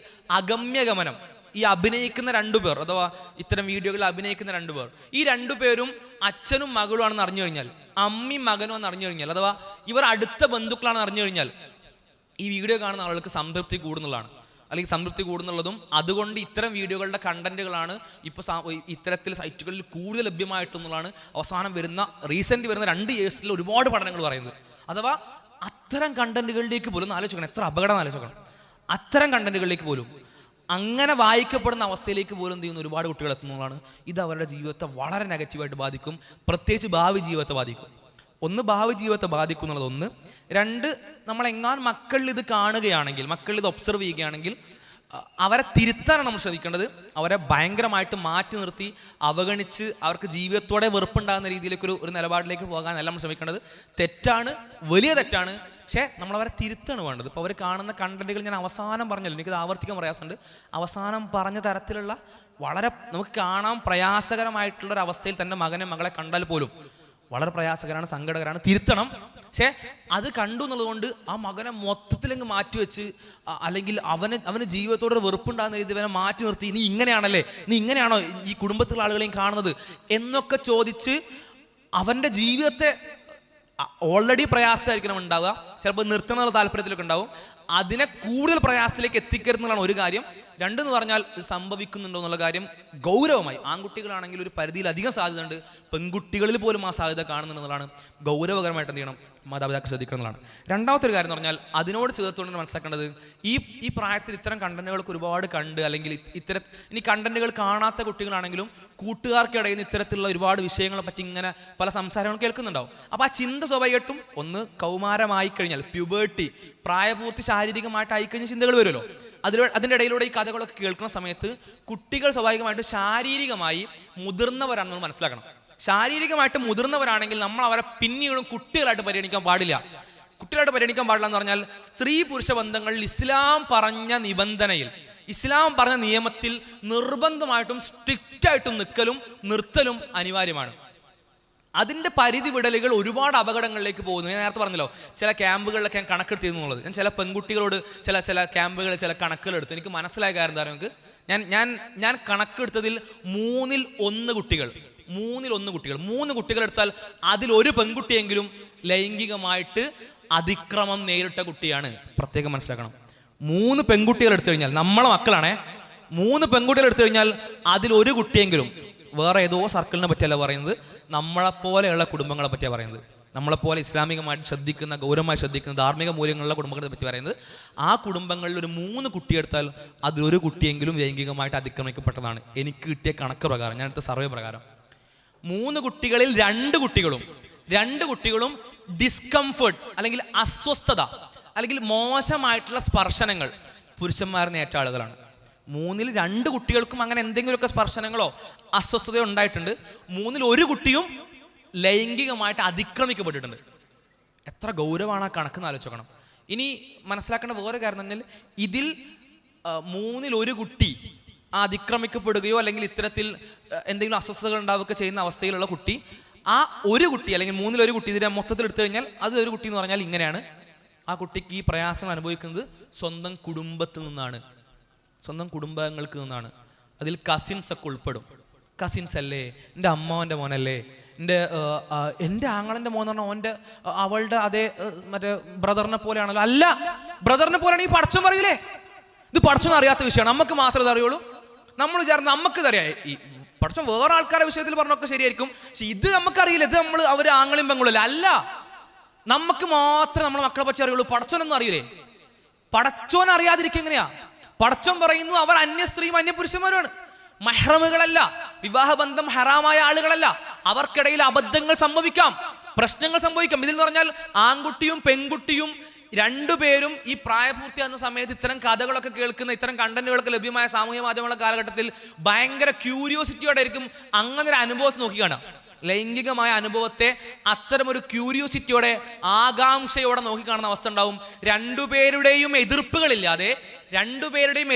അഗമ്യഗമനം. ഈ അഭിനയിക്കുന്ന രണ്ടുപേർ അഥവാ ഇത്തരം വീഡിയോകളിൽ അഭിനയിക്കുന്ന രണ്ടുപേർ, ഈ രണ്ടുപേരും അച്ഛനും മകളും ആണെന്ന് അറിഞ്ഞു കഴിഞ്ഞാൽ, അമ്മയും മകനും എന്ന് അറിഞ്ഞു കഴിഞ്ഞാൽ, അഥവാ ഇവർ അടുത്ത ബന്ധുക്കളാണെന്ന് അറിഞ്ഞു കഴിഞ്ഞാൽ ഈ വീഡിയോ കാണുന്ന ആളുകൾക്ക് സംതൃപ്തി കൂടുന്നതാണ്, അല്ലെങ്കിൽ സംതൃപ്തി കൂടുന്നുള്ളതും. അതുകൊണ്ട് ഇത്തരം വീഡിയോകളുടെ കണ്ടന്റുകളാണ് ഇപ്പോൾ ഇത്തരത്തിൽ സൈറ്റുകളിൽ കൂടുതൽ ലഭ്യമായിട്ടുള്ളതാണ് അവസാനം റീസെന്റ് വരുന്ന 2 ഇയേഴ്സിൽ ഒരുപാട് പഠനങ്ങൾ പറയുന്നത്. അഥവാ അത്തരം കണ്ടന്റുകളിലേക്ക് പോലും ആലോചിക്കണം, എത്ര അപകടം ആലോചിക്കണം. അത്തരം കണ്ടന്റുകളിലേക്ക് പോലും അങ്ങനെ വായിക്കപ്പെടുന്ന അവസ്ഥയിലേക്ക് പോലും എന്ത് ചെയ്യുന്ന ഒരുപാട് കുട്ടികൾ എത്തുന്നതാണ്. ഇത് അവരുടെ ജീവിതത്തെ വളരെ നെഗറ്റീവായിട്ട് ബാധിക്കും, പ്രത്യേകിച്ച് ഭാവി ജീവിതത്തെ ബാധിക്കും. ഒന്ന്, ഭാവി ജീവിതത്തെ ബാധിക്കും എന്നുള്ളത് ഒന്ന്. 2, നമ്മളെങ്ങാൻ മക്കളിൽ ഇത് കാണുകയാണെങ്കിൽ, മക്കളിൽ ഇത് ഒബ്സർവ് ചെയ്യുകയാണെങ്കിൽ അവരെ തിരുത്താനാണ് നമ്മൾ ശ്രദ്ധിക്കേണ്ടത്. അവരെ ഭയങ്കരമായിട്ട് മാറ്റി നിർത്തി അവഗണിച്ച് അവർക്ക് ജീവിതത്തോടെ വെറുപ്പുണ്ടാകുന്ന രീതിയിലേക്ക് ഒരു നിലപാടിലേക്ക് പോകാനല്ല നമ്മൾ ശ്രമിക്കേണ്ടത്. തെറ്റാണ്, വലിയ തെറ്റാണ്. പക്ഷേ നമ്മളവരെ തിരുത്താണ് വേണ്ടത്. ഇപ്പോൾ അവർ കാണുന്ന കണ്ടന്റുകൾ ഞാൻ അവസാനം പറഞ്ഞല്ലോ, എനിക്കത് ആവർത്തിക്കാൻ പ്രയാസമുണ്ട്. അവസാനം പറഞ്ഞ തരത്തിലുള്ള വളരെ നമുക്ക് കാണാൻ പ്രയാസകരമായിട്ടുള്ളൊരവസ്ഥയിൽ തന്നെ മകനെ മകളെ കണ്ടാൽ പോലും വളരെ പ്രയാസകരമാണ്, സങ്കടകരമാണ്, തിരുത്തണം. പക്ഷെ അത് കണ്ടു എന്നുള്ളതുകൊണ്ട് ആ മകനെ മൊത്തത്തിലങ്ങ് മാറ്റിവെച്ച് അല്ലെങ്കിൽ അവന് ജീവിതത്തോടെ വെറുപ്പുണ്ടാകുന്ന രീതി അവനെ മാറ്റി നിർത്തി, നീ ഇങ്ങനെയാണല്ലേ, നീ ഇങ്ങനെയാണോ ഈ കുടുംബത്തിലുള്ള ആളുകളെയും കാണുന്നത് എന്നൊക്കെ ചോദിച്ച് അവൻ്റെ ജീവിതത്തെ ഓൾറെഡി പ്രയാസമായിരിക്കണം ഉണ്ടാവുക, ചിലപ്പോൾ നിർത്തുന്ന താല്പര്യത്തിലൊക്കെ ഉണ്ടാവും. അതിനെ കൂടുതൽ പ്രയാസത്തിലേക്ക് എത്തിക്കരുതെന്നുള്ളതാണ് ഒരു കാര്യം. 2 എന്ന് പറഞ്ഞാൽ ഇത് സംഭവിക്കുന്നുണ്ടോ എന്നുള്ള കാര്യം ഗൗരവമായി, ആൺകുട്ടികളാണെങ്കിൽ ഒരു പരിധിയിലധികം സാധ്യതയുണ്ട്, പെൺകുട്ടികളിൽ പോലും ആ സാധ്യത കാണുന്നുണ്ടെന്നുള്ളതാണ് ഗൗരവകരമായിട്ട് എന്ത് ചെയ്യണം, മാതാപിതാക്കൾ ശ്രദ്ധിക്കണം എന്നുള്ളതാണ്. രണ്ടാമത്തെ ഒരു കാര്യം എന്ന് പറഞ്ഞാൽ അതിനോട് ചേർത്തുകൊണ്ട് മനസ്സിലാക്കേണ്ടത് ഈ പ്രായത്തിൽ ഇത്തരം കണ്ടന്റുകൾക്ക് ഒരുപാട് കണ്ട്, അല്ലെങ്കിൽ ഇനി കണ്ടന്റുകൾ കാണാത്ത കുട്ടികളാണെങ്കിലും കൂട്ടുകാർക്കിടയിൽ നിന്ന് ഇത്തരത്തിലുള്ള ഒരുപാട് വിഷയങ്ങളെ പറ്റി ഇങ്ങനെ പല സംസാരങ്ങളും കേൾക്കുന്നുണ്ടാവും. അപ്പോൾ ആ ചിന്ത സ്വാഭാവികമായിട്ടും ഒന്ന് കൗമാരമായി കഴിഞ്ഞാൽ, പ്യൂബേർട്ടി, പ്രായപൂർത്തി ശാരീരികമായിട്ട് ആയിക്കഴിഞ്ഞ ചിന്തകൾ വരുമല്ലോ. അതിൻ്റെ ഇടയിലൂടെ ഈ കഥകളൊക്കെ കേൾക്കുന്ന സമയത്ത് കുട്ടികൾ സ്വാഭാവികമായിട്ട് ശാരീരികമായി മുതിർന്നവരാണെന്ന് മനസ്സിലാക്കണം. ശാരീരികമായിട്ട് മുതിർന്നവരാണെങ്കിൽ നമ്മൾ അവരെ പിന്നീടും കുട്ടികളായിട്ട് പരിഗണിക്കാൻ പാടില്ല. കുട്ടികളായിട്ട് പരിഗണിക്കാൻ പാടില്ല എന്ന് പറഞ്ഞാൽ സ്ത്രീ പുരുഷ ബന്ധങ്ങളിൽ ഇസ്ലാം പറഞ്ഞ നിബന്ധനയിൽ, ഇസ്ലാം പറഞ്ഞ നിയമത്തിൽ നിർബന്ധമായിട്ടും സ്ട്രിക്റ്റായിട്ടും നിർത്തലും അനിവാര്യമാണ്. അതിൻ്റെ പരിധി വിടലുകൾ ഒരുപാട് അപകടങ്ങളിലേക്ക് പോകുന്നു. ഞാൻ നേരത്തെ പറഞ്ഞല്ലോ, ചില ക്യാമ്പുകളിലൊക്കെ ഞാൻ കണക്കെടുത്തിരുന്നു എന്നുള്ളത്. ഞാൻ ചില പെൺകുട്ടികളോട് ചില ക്യാമ്പുകളിൽ ചില കണക്കുകൾ എടുത്തു. എനിക്ക് മനസ്സിലായ കാര്യം എന്താ പറയുക, ഞാൻ കണക്കെടുത്തതിൽ 3 ൽ 1 കുട്ടികൾ 3 കുട്ടികൾ എടുത്താൽ അതിൽ ഒരു പെൺകുട്ടിയെങ്കിലും ലൈംഗികമായിട്ട് അതിക്രമം നേരിട്ട കുട്ടിയാണ്. പ്രത്യേകം മനസ്സിലാക്കണം. 3 പെൺകുട്ടികൾ എടുത്തു കഴിഞ്ഞാൽ, നമ്മളെ മക്കളാണേ, 3 പെൺകുട്ടികൾ എടുത്തു കഴിഞ്ഞാൽ അതിൽ ഒരു കുട്ടിയെങ്കിലും, വേറെ ഏതോ സർക്കിളിനെ പറ്റിയല്ല പറയുന്നത്, നമ്മളെപ്പോലെയുള്ള കുടുംബങ്ങളെ പറ്റിയാണ് പറയുന്നത്. നമ്മളെപ്പോലെ ഇസ്ലാമികമായിട്ട് ശ്രദ്ധിക്കുന്ന, ഗൗരവമായി ശ്രദ്ധിക്കുന്ന, ധാർമ്മിക മൂല്യങ്ങളുള്ള കുടുംബങ്ങളെ പറ്റി പറയുന്നത്. ആ കുടുംബങ്ങളിൽ ഒരു 3 കുട്ടിയെടുത്താൽ അതിലൊരു കുട്ടിയെങ്കിലും ലൈംഗികമായിട്ട് അതിക്രമിക്കപ്പെട്ടതാണ് എനിക്ക് കിട്ടിയ കണക്ക് പ്രകാരം, ഞാൻ എടുത്ത സർവേ പ്രകാരം. 3 കുട്ടികളിൽ 2 കുട്ടികളും ഡിസ്കംഫർട്ട് അല്ലെങ്കിൽ അസ്വസ്ഥത അല്ലെങ്കിൽ മോശമായിട്ടുള്ള സ്പർശനങ്ങൾ പുരുഷന്മാരിൽ ഏറ്റ ആളുകളാണ്. 3-ൽ 2 കുട്ടികൾക്കും അങ്ങനെ എന്തെങ്കിലുമൊക്കെ സ്പർശനങ്ങളോ അസ്വസ്ഥതയോ ഉണ്ടായിട്ടുണ്ട്. 3-ൽ 1 കുട്ടിയും ലൈംഗികമായിട്ട് അതിക്രമിക്കപ്പെട്ടിട്ടുണ്ട്. എത്ര ഗൗരവമാണ് ആ കണക്കെന്ന് ആലോചിക്കണം. ഇനി മനസ്സിലാക്കേണ്ട വേറെ കാര്യം എന്ന് പറഞ്ഞാൽ, ഇതിൽ 3-ൽ 1 കുട്ടി അതിക്രമിക്കപ്പെടുകയോ അല്ലെങ്കിൽ ഇത്തരത്തിൽ എന്തെങ്കിലും അസ്വസ്ഥതകൾ ഉണ്ടാവുകയൊക്കെ ചെയ്യുന്ന അവസ്ഥയിലുള്ള കുട്ടി, ആ 1 കുട്ടി അല്ലെങ്കിൽ 3-ൽ 1 കുട്ടി ഇതിനെ മൊത്തത്തിൽ എടുത്തു കഴിഞ്ഞാൽ അത് 1 കുട്ടി എന്ന് പറഞ്ഞാൽ ഇങ്ങനെയാണ്. ആ കുട്ടിക്ക് ഈ പ്രയാസങ്ങൾ അനുഭവിക്കുന്നത് സ്വന്തം കുടുംബത്തിൽ നിന്നാണ്, സ്വന്തം കുടുംബാംഗങ്ങൾക്ക് നിന്നാണ്. അതിൽ കസിൻസ് ഒക്കെ ഉൾപ്പെടും. കസിൻസ് അല്ലേ, എൻ്റെ അമ്മാവൻ്റെ മോനല്ലേ, എൻ്റെ ആങ്ങളൻ്റെ മോൻ എന്ന് പറഞ്ഞാൽ അവളുടെ അതേ മറ്റേ ബ്രദറിനെ പോലെയാണല്ലോ. അല്ല, ബ്രദറിനെ പോലെയാണ് ഈ പടച്ചോൻ പറയൂലേ. ഇത് പടച്ചോൻ അറിയാത്ത വിഷയമാണ്, നമുക്ക് മാത്രമേ അറിയുള്ളൂ. നമ്മൾ വിചാരിച്ചു നമുക്കിതറിയാം. ഈ പടച്ചോൻ വേറെ ആൾക്കാരുടെ വിഷയത്തിൽ പറഞ്ഞൊക്കെ ശരിയായിരിക്കും, പക്ഷെ ഇത് നമുക്കറിയില്ല. ഇത് അവർ ആങ്ങളും പെങ്ങളും അല്ല, നമുക്ക് മാത്രമേ നമ്മളെ മക്കളെ പറ്റി അറിയുള്ളൂ. പടച്ചോനൊന്നും അറിയില്ലേ? പടച്ചോൻ അറിയാതിരിക്കുക എങ്ങനെയാ? പടച്ചോൻ പറയുന്നു അവർ അന്യ സ്ത്രീയും അന്യ പുരുഷന്മാരുമാണ്, മഹ്റമുകളല്ല, വിവാഹബന്ധം ഹറാമായ ആളുകളല്ല. അവർക്കിടയിൽ അബദ്ധങ്ങൾ സംഭവിക്കാം, പ്രശ്നങ്ങൾ സംഭവിക്കാം. ഇതിൽ എന്ന് പറഞ്ഞാൽ ആൺകുട്ടിയും പെൺകുട്ടിയും 2 പേരും ഈ പ്രായപൂർത്തിയാകുന്ന സമയത്ത് ഇത്തരം കഥകളൊക്കെ കേൾക്കുന്ന, ഇത്തരം കണ്ടന്റുകളൊക്കെ ലഭ്യമായ സാമൂഹ്യ മാധ്യമങ്ങളുടെ കാലഘട്ടത്തിൽ ഭയങ്കര ക്യൂരിയോസിറ്റിയോടെ ആയിരിക്കും അങ്ങനെ ഒരു അനുഭവത്തെ നോക്കിക്കാണാം. ലൈംഗികമായ അനുഭവത്തെ അത്തരമൊരു ക്യൂരിയോസിറ്റിയോടെ ആകാംക്ഷയോടെ നോക്കിക്കാണുന്ന അവസ്ഥ ഉണ്ടാവും. 2 പേരുടെയും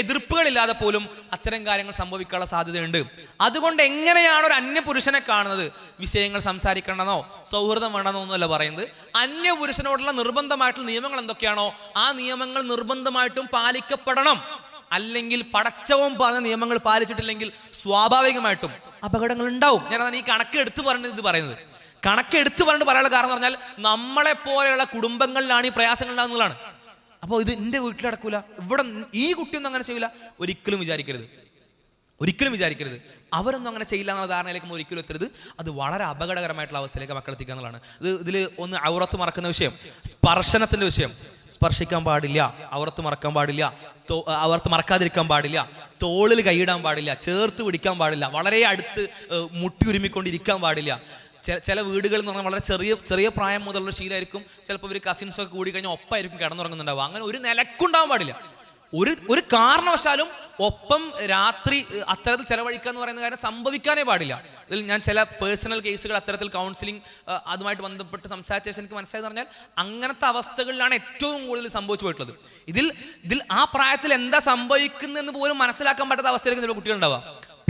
എതിർപ്പുകളില്ലാതെ പോലും അത്തരം കാര്യങ്ങൾ സംഭവിക്കാനുള്ള സാധ്യതയുണ്ട്. അതുകൊണ്ട് എങ്ങനെയാണ് ഒരു അന്യപുരുഷനെ കാണുന്നത്? വിഷയങ്ങൾ സംസാരിക്കണമെന്നോ സൗഹൃദം വേണമെന്നോ ഒന്നുമല്ല പറയുന്നത്. അന്യപുരുഷനോടുള്ള നിർബന്ധമായിട്ടുള്ള നിയമങ്ങൾ എന്തൊക്കെയാണോ ആ നിയമങ്ങൾ നിർബന്ധമായിട്ടും പാലിക്കപ്പെടണം. അല്ലെങ്കിൽ പടച്ചവൻ പറഞ്ഞ നിയമങ്ങൾ പാലിച്ചിട്ടില്ലെങ്കിൽ സ്വാഭാവികമായിട്ടും അപകടങ്ങൾ ഉണ്ടാവും. ഞാനതാണ് ഈ കണക്കെടുത്ത് പറഞ്ഞിട്ട് പറയാനുള്ള കാരണം പറഞ്ഞാൽ നമ്മളെ പോലെയുള്ള കുടുംബങ്ങളിലാണ് ഈ പ്രയാസങ്ങൾ ഉണ്ടാകുന്നതാണ്. അപ്പോൾ ഇത് എൻ്റെ വീട്ടിൽ നടക്കൂല, ഇവിടെ ഈ കുട്ടിയൊന്നും അങ്ങനെ ചെയ്യില്ല, ഒരിക്കലും വിചാരിക്കരുത്. അവരൊന്നും അങ്ങനെ ചെയ്യില്ല എന്നുള്ള ധാരണയിലേക്ക് ഒരിക്കലും എത്തരുത്. അത് വളരെ അപകടകരമായിട്ടുള്ള അവസ്ഥയിലേക്ക് മക്കളെത്തിക്കുക എന്നുള്ളതാണ്. ഇതിൽ ഒന്ന് ഔറത്ത് മറക്കുന്ന വിഷയം, സ്പർശനത്തിന്റെ വിഷയം. സ്പർശിക്കാൻ പാടില്ല, ഔറത്ത് മറക്കാൻ പാടില്ല, ഔറത്ത് മറക്കാതിരിക്കാൻ പാടില്ല, തോളിൽ കൈയിടാൻ പാടില്ല, ചേർത്ത് പിടിക്കാൻ പാടില്ല, വളരെ അടുത്ത് മുട്ടി ഉരുമിക്കൊണ്ടിരിക്കാൻ പാടില്ല. ചില വീടുകളിൽ എന്ന് പറഞ്ഞാൽ വളരെ ചെറിയ പ്രായം മുതലുള്ള ശീലമായിരിക്കും. ചിലപ്പോൾ ഇവർ കസിൻസൊക്കെ കൂടി കഴിഞ്ഞാൽ ഒപ്പമായിരിക്കും കിടന്നുറങ്ങുന്നുണ്ടാവുക. അങ്ങനെ ഒരു നിലക്കുണ്ടാവാൻ പാടില്ല. ഒരു കാരണവശാലും ഒപ്പം രാത്രി അത്തരത്തിൽ ചെലവഴിക്കുക എന്ന് പറയുന്ന കാര്യം സംഭവിക്കാനേ പാടില്ല. ഇതിൽ ഞാൻ ചില പേഴ്സണൽ കേസുകൾ അത്തരത്തിൽ കൗൺസിലിംഗ് അതുമായിട്ട് ബന്ധപ്പെട്ട് സംസാരിച്ച ശേഷം എനിക്ക് മനസ്സിലായെന്ന് പറഞ്ഞാൽ അങ്ങനത്തെ അവസ്ഥകളിലാണ് ഏറ്റവും കൂടുതൽ സംഭവിച്ചു പോയിട്ടുള്ളത്. ഇതിൽ ആ പ്രായത്തിൽ എന്താ സംഭവിക്കുന്നതെന്ന് പോലും മനസ്സിലാക്കാൻ പറ്റാത്ത അവസ്ഥയിലേക്ക് ചില കുട്ടികളുണ്ടാവുക.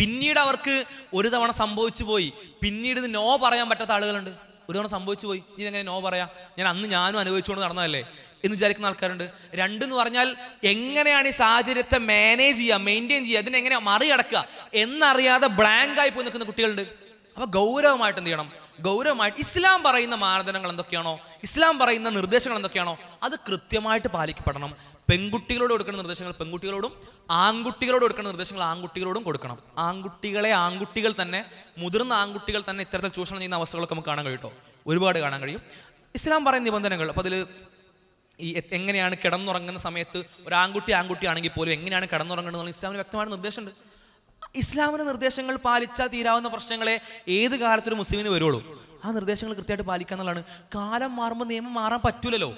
പിന്നീട് അവർക്ക് ഒരു തവണ സംഭവിച്ചു പോയി, പിന്നീട് ഇത് നോ പറയാൻ പറ്റാത്ത ആളുകളുണ്ട്. ഒരു തവണ സംഭവിച്ചു പോയി, ഇതെങ്ങനെ നോ പറയാം, ഞാനും അനുഭവിച്ചുകൊണ്ട് നടന്നതല്ലേ എന്ന് വിചാരിക്കുന്ന ആൾക്കാരുണ്ട്. 2 എന്ന് പറഞ്ഞാൽ എങ്ങനെയാണ് ഈ സാഹചര്യത്തെ മാനേജ് ചെയ്യുക, മെയിൻറ്റെയിൻ ചെയ്യുക, ഇതിനെങ്ങനെ മറികടക്കുക എന്നറിയാതെ ബ്ലാങ്ക് ആയി പോയി നിൽക്കുന്ന കുട്ടികളുണ്ട്. അപ്പോൾ ഗൗരവമായിട്ട് എന്ത് ചെയ്യണം? ഗൗരവമായിട്ട് ഇസ്ലാം പറയുന്ന മാനദണ്ഡങ്ങൾ എന്തൊക്കെയാണോ, ഇസ്ലാം പറയുന്ന നിർദ്ദേശങ്ങൾ എന്തൊക്കെയാണോ അത് കൃത്യമായിട്ട് പാലിക്കപ്പെടണം. പെൺകുട്ടികളോട് കൊടുക്കുന്ന നിർദ്ദേശങ്ങൾ പെൺകുട്ടികളോടും, ആൺകുട്ടികളോട് കൊടുക്കുന്ന നിർദ്ദേശങ്ങൾ ആൺകുട്ടികളോടും കൊടുക്കണം. ആൺകുട്ടികൾ തന്നെ, മുതിർന്ന ആൺകുട്ടികൾ തന്നെ ഇത്തരത്തിൽ ചൂഷണം ചെയ്യുന്ന അവസ്ഥകളൊക്കെ നമുക്ക് കാണാൻ കഴിയും, ഒരുപാട് കാണാൻ കഴിയും. ഇസ്ലാം പറയുന്ന നിബന്ധനകൾ, അപ്പോൾ അതിൽ ഈ എങ്ങനെയാണ് കിടന്നുറങ്ങുന്ന സമയത്ത് ഒരു ആൺകുട്ടി ആണെങ്കിൽ പോലും എങ്ങനെയാണ് കിടന്നുറങ്ങുന്നത് ഇസ്ലാമിന് വ്യക്തമായ നിർദ്ദേശമുണ്ട്. ഇസ്ലാമിന്റെ നിർദ്ദേശങ്ങൾ പാലിച്ചാൽ തീരാവുന്ന പ്രശ്നങ്ങളെ ഏത് കാലത്തൊരു മുസ്ലിമിന് വരുള്ളൂ. ആ നിർദ്ദേശങ്ങൾ കൃത്യമായിട്ട് പാലിക്കുക എന്നുള്ളതാണ്. കാലം മാറുമ്പോൾ നിയമം മാറാൻ പറ്റൂലല്ലോ,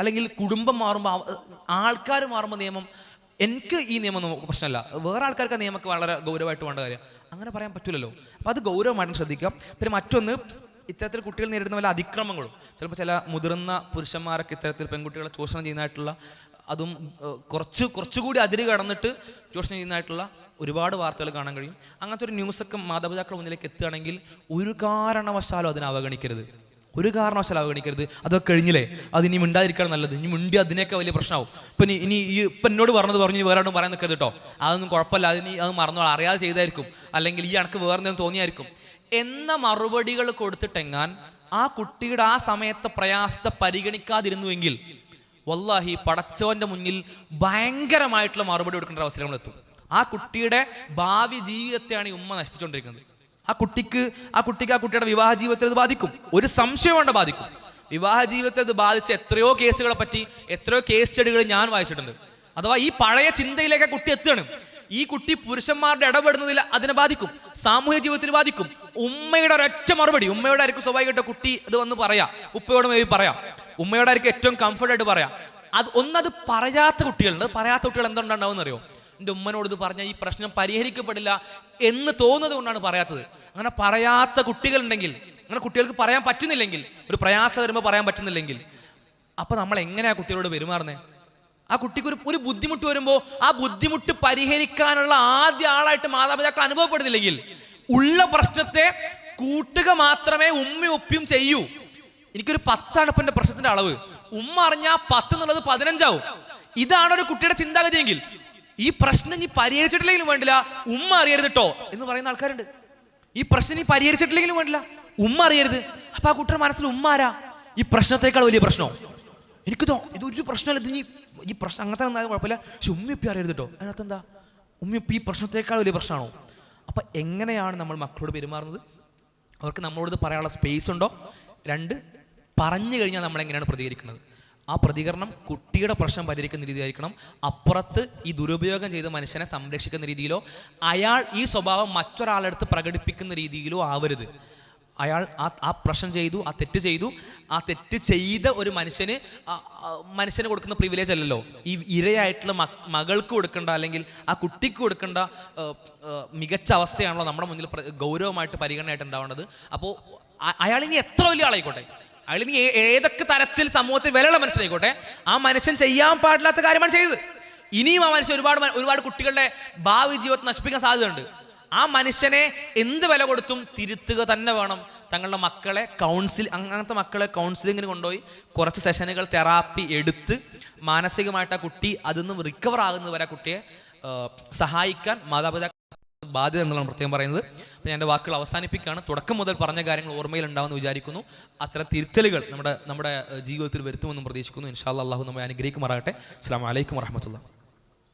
അല്ലെങ്കിൽ കുടുംബം മാറുമ്പോൾ, ആൾക്കാർ മാറുമ്പോൾ നിയമം, എനിക്ക് ഈ നിയമം പ്രശ്നമല്ല, വേറെ ആൾക്കാർക്ക് ആ നിയമമൊക്കെ വളരെ ഗൗരവമായിട്ട് വേണ്ട കാര്യം, അങ്ങനെ പറയാൻ പറ്റൂലല്ലോ. അപ്പം അത് ഗൗരവമായിട്ടും ശ്രദ്ധിക്കാം. പിന്നെ മറ്റൊന്ന്, ഇത്തരത്തിൽ കുട്ടികൾ നേരിടുന്ന വല്ല അതിക്രമങ്ങളും, ചിലപ്പോൾ ചില മുതിർന്ന പുരുഷന്മാരൊക്കെ ഇത്തരത്തിൽ പെൺകുട്ടികളെ ചൂഷണം ചെയ്യുന്നതായിട്ടുള്ള, അതും കുറച്ചുകൂടി അതിര് കടന്നിട്ട് ചൂഷണം ചെയ്യുന്നതായിട്ടുള്ള ഒരുപാട് വാർത്തകൾ കാണാൻ കഴിയും. അങ്ങനത്തെ ഒരു ന്യൂസൊക്കെ മാതാപിതാക്കളുടെ മുന്നിലേക്ക് എത്തുകയാണെങ്കിൽ ഒരു കാരണവശാലും അതിനെ അവഗണിക്കരുത്. അതൊക്കെ കഴിഞ്ഞില്ലേ, അതിനി മിണ്ടാതിരിക്കണം നല്ലത്. ഇനി മിണ്ടി അതിനൊക്കെ വലിയ പ്രശ്നമാവും. ഇപ്പം എന്നോട് പറഞ്ഞു വേറെ ആരും പറയാൻ നിൽക്കരുത് കേട്ടോ, അതൊന്നും കുഴപ്പമില്ല, അത് മറന്നോളാം, അറിയാതെ ചെയ്തായിരിക്കും, അല്ലെങ്കിൽ ഈ അനക്ക് വേറെ എന്തെങ്കിലും തോന്നിയായിരിക്കും എന്ന മറുപടികൾ കൊടുത്തിട്ടെങ്ങാൻ ആ കുട്ടിയുടെ ആ സമയത്തെ പ്രയാസത്തെ പരിഗണിക്കാതിരുന്നുവെങ്കിൽ വല്ലാഹി പടച്ചവന്റെ മുന്നിൽ ഭയങ്കരമായിട്ടുള്ള മറുപടി കൊടുക്കേണ്ട അവസരങ്ങൾ എത്തും. ആ കുട്ടിയുടെ ഭാവി ജീവിതത്തെയാണ് ഈ ഉമ്മ നശിപ്പിച്ചുകൊണ്ടിരിക്കുന്നത്. ആ കുട്ടിയുടെ വിവാഹ ജീവിതത്തെ ഇത് ബാധിക്കും, ഒരു സംശയം കൊണ്ട് ബാധിക്കും. വിവാഹ ജീവിതത്തെ ഇത് ബാധിച്ച എത്രയോ കേസുകളെ പറ്റി, എത്രയോ കേസ് സ്റ്റഡികൾ ഞാൻ വായിച്ചിട്ടുണ്ട്. അഥവാ ഈ പഴയ ചിന്തയിലേക്ക് കുട്ടി എത്തുകയാണ്. ഈ കുട്ടി പുരുഷന്മാരുടെ ഇടപെടുന്നതിൽ അതിനെ ബാധിക്കും, സാമൂഹ്യ ജീവിതത്തിൽ ബാധിക്കും, ഉമ്മയുടെ ഒരൊറ്റ മറുപടി, ഉമ്മയോടായിരിക്കും സ്വാഭാവികമായിട്ട് കുട്ടി ഇത് വന്ന് പറയാം, ഉപ്പയോട് മേബി പറയാം, ഉമ്മയോടായിരിക്കും ഏറ്റവും കംഫർട്ടായിട്ട് പറയാം. അത് പറയാത്ത കുട്ടികളുണ്ട്. പറയാത്ത കുട്ടികൾ എന്തുണ്ടാവുമെന്ന് അറിയോ? എൻ്റെ ഉമ്മനോട് ഇത് പറഞ്ഞാൽ ഈ പ്രശ്നം പരിഹരിക്കപ്പെടില്ല എന്ന് തോന്നുന്നത് കൊണ്ടാണ് പറയാത്തത്. അങ്ങനെ പറയാത്ത കുട്ടികളുണ്ടെങ്കിൽ, അങ്ങനെ കുട്ടികൾക്ക് പറയാൻ പറ്റുന്നില്ലെങ്കിൽ, ഒരു പ്രയാസം വരുമ്പോൾ പറയാൻ പറ്റുന്നില്ലെങ്കിൽ, അപ്പൊ നമ്മൾ എങ്ങനെയാ കുട്ടികളോട് പെരുമാറുന്നത്? ആ കുട്ടിക്ക് ഒരു ബുദ്ധിമുട്ട് വരുമ്പോൾ ആ ബുദ്ധിമുട്ട് പരിഹരിക്കാനുള്ള ആദ്യ ആളായിട്ട് മാതാപിതാക്കൾ അനുഭവപ്പെടുന്നില്ലെങ്കിൽ, ഉള്ള പ്രശ്നത്തെ കൂട്ടുക മാത്രമേ ഉമ്മയും ഉപ്പയും ചെയ്യൂ. എനിക്കൊരു 10 ഇപ്പം എൻ്റെ പ്രശ്നത്തിന്റെ അളവ്, ഉമ്മ അറിഞ്ഞാൽ 10 എന്നുള്ളത് 15 ആവും. ഇതാണ് ഒരു കുട്ടിയുടെ ചിന്താഗതിയെങ്കിൽ ഈ പ്രശ്നം നീ പരിഹരിച്ചിട്ടില്ലെങ്കിലും വേണ്ടില്ല, ഉമ്മ അറിയരുത് കേട്ടോ എന്ന് പറയുന്ന ആൾക്കാരുണ്ട്. ഈ പ്രശ്നം നീ പരിഹരിച്ചിട്ടില്ലെങ്കിലും വേണ്ടില്ല, ഉമ്മ അറിയരുത്. അപ്പൊ ആ കുട്ടിയുടെ മനസ്സിൽ ഉമ്മ ആരാ? ഈ പ്രശ്നത്തെക്കാൾ വലിയ പ്രശ്നമോ? എനിക്ക് ഇതൊരു പ്രശ്നമല്ല, ഇത് ഈ പ്രശ്നം അങ്ങനത്തെ കുഴപ്പമില്ല, പക്ഷെ ഉമ്മയൊപ്പി അറിയരുത് കേട്ടോ. അതിനകത്ത് എന്താ? ഉമ്മയൊപ്പി ഈ പ്രശ്നത്തെക്കാൾ വലിയ പ്രശ്നമാണോ? അപ്പൊ എങ്ങനെയാണ് നമ്മൾ മക്കളോട് പെരുമാറുന്നത്? അവർക്ക് നമ്മളോട് പറയാനുള്ള സ്പേസ് ഉണ്ടോ? 2, പറഞ്ഞു കഴിഞ്ഞാൽ നമ്മൾ എങ്ങനെയാണ് പ്രതികരിക്കുന്നത്? ആ പ്രതികരണം കുട്ടിയുടെ പ്രശ്നം പരിഹരിക്കുന്ന രീതിയായിരിക്കണം. അപ്പുറത്ത് ഈ ദുരുപയോഗം ചെയ്ത മനുഷ്യനെ സംരക്ഷിക്കുന്ന രീതിയിലോ അയാൾ ഈ സ്വഭാവം മറ്റൊരാളെടുത്ത് പ്രകടിപ്പിക്കുന്ന രീതിയിലോ ആവരുത്. അയാൾ ആ പ്രശ്നം ചെയ്തു, ആ തെറ്റ് ചെയ്ത ഒരു മനുഷ്യന് കൊടുക്കുന്ന പ്രിവിലേജ് അല്ലല്ലോ ഈ ഇരയായിട്ടുള്ള മകൾക്ക് കൊടുക്കേണ്ട, അല്ലെങ്കിൽ ആ കുട്ടിക്ക് കൊടുക്കേണ്ട മികച്ച അവസ്ഥയാണല്ലോ നമ്മുടെ മുന്നിൽ ഗൗരവമായിട്ട് പരിഗണനയായിട്ട് ഉണ്ടാവേണ്ടത്. അപ്പോൾ അയാളിനി എത്ര വലിയ ആളായിക്കോട്ടെ, അയാളിനി ഏതൊക്കെ തരത്തിൽ സമൂഹത്തിൽ വിലയുള്ള മനുഷ്യനായിക്കോട്ടെ, ആ മനുഷ്യൻ ചെയ്യാൻ പാടില്ലാത്ത കാര്യമാണ് ചെയ്തത്. ഇനിയും ആ മനുഷ്യൻ ഒരുപാട് കുട്ടികളുടെ ഭാവി ജീവിതത്തെ നശിപ്പിക്കാൻ സാധ്യതയുണ്ട്. ആ മനുഷ്യനെ എന്ത് വില കൊടുത്തും തിരുത്തുക തന്നെ വേണം. തങ്ങളുടെ മക്കളെ അങ്ങനത്തെ മക്കളെ കൗൺസിലിങ്ങിന് കൊണ്ടുപോയി കുറച്ച് സെഷനുകൾ തെറാപ്പി എടുത്ത് മാനസികമായിട്ട് ആ കുട്ടി അതിൽ നിന്ന് റിക്കവർ ആകുന്നവരെ കുട്ടിയെ സഹായിക്കാൻ മാതാപിതാക്കൾ ബാധ്യത എന്നുള്ളതാണ് പ്രത്യേകം പറയുന്നത്. അപ്പോൾ ഞാൻ എൻ്റെ വാക്കുകൾ അവസാനിപ്പിക്കുകയാണ്. തുടക്കം മുതൽ പറഞ്ഞ കാര്യങ്ങൾ ഓർമ്മയിൽ ഉണ്ടാവുമെന്ന് വിചാരിക്കുന്നു. അത്തരം തിരുത്തലുകൾ നമ്മുടെ ജീവിതത്തിൽ വരുത്തുമെന്നും പ്രതീക്ഷിക്കുന്നു. ഇൻഷാ അല്ലാഹ് നമ്മെ അനുഗ്രഹിക്കുമാറാകട്ടെ. അസ്സലാമു അലൈക്കും വറഹ്മത്തുള്ളാഹി.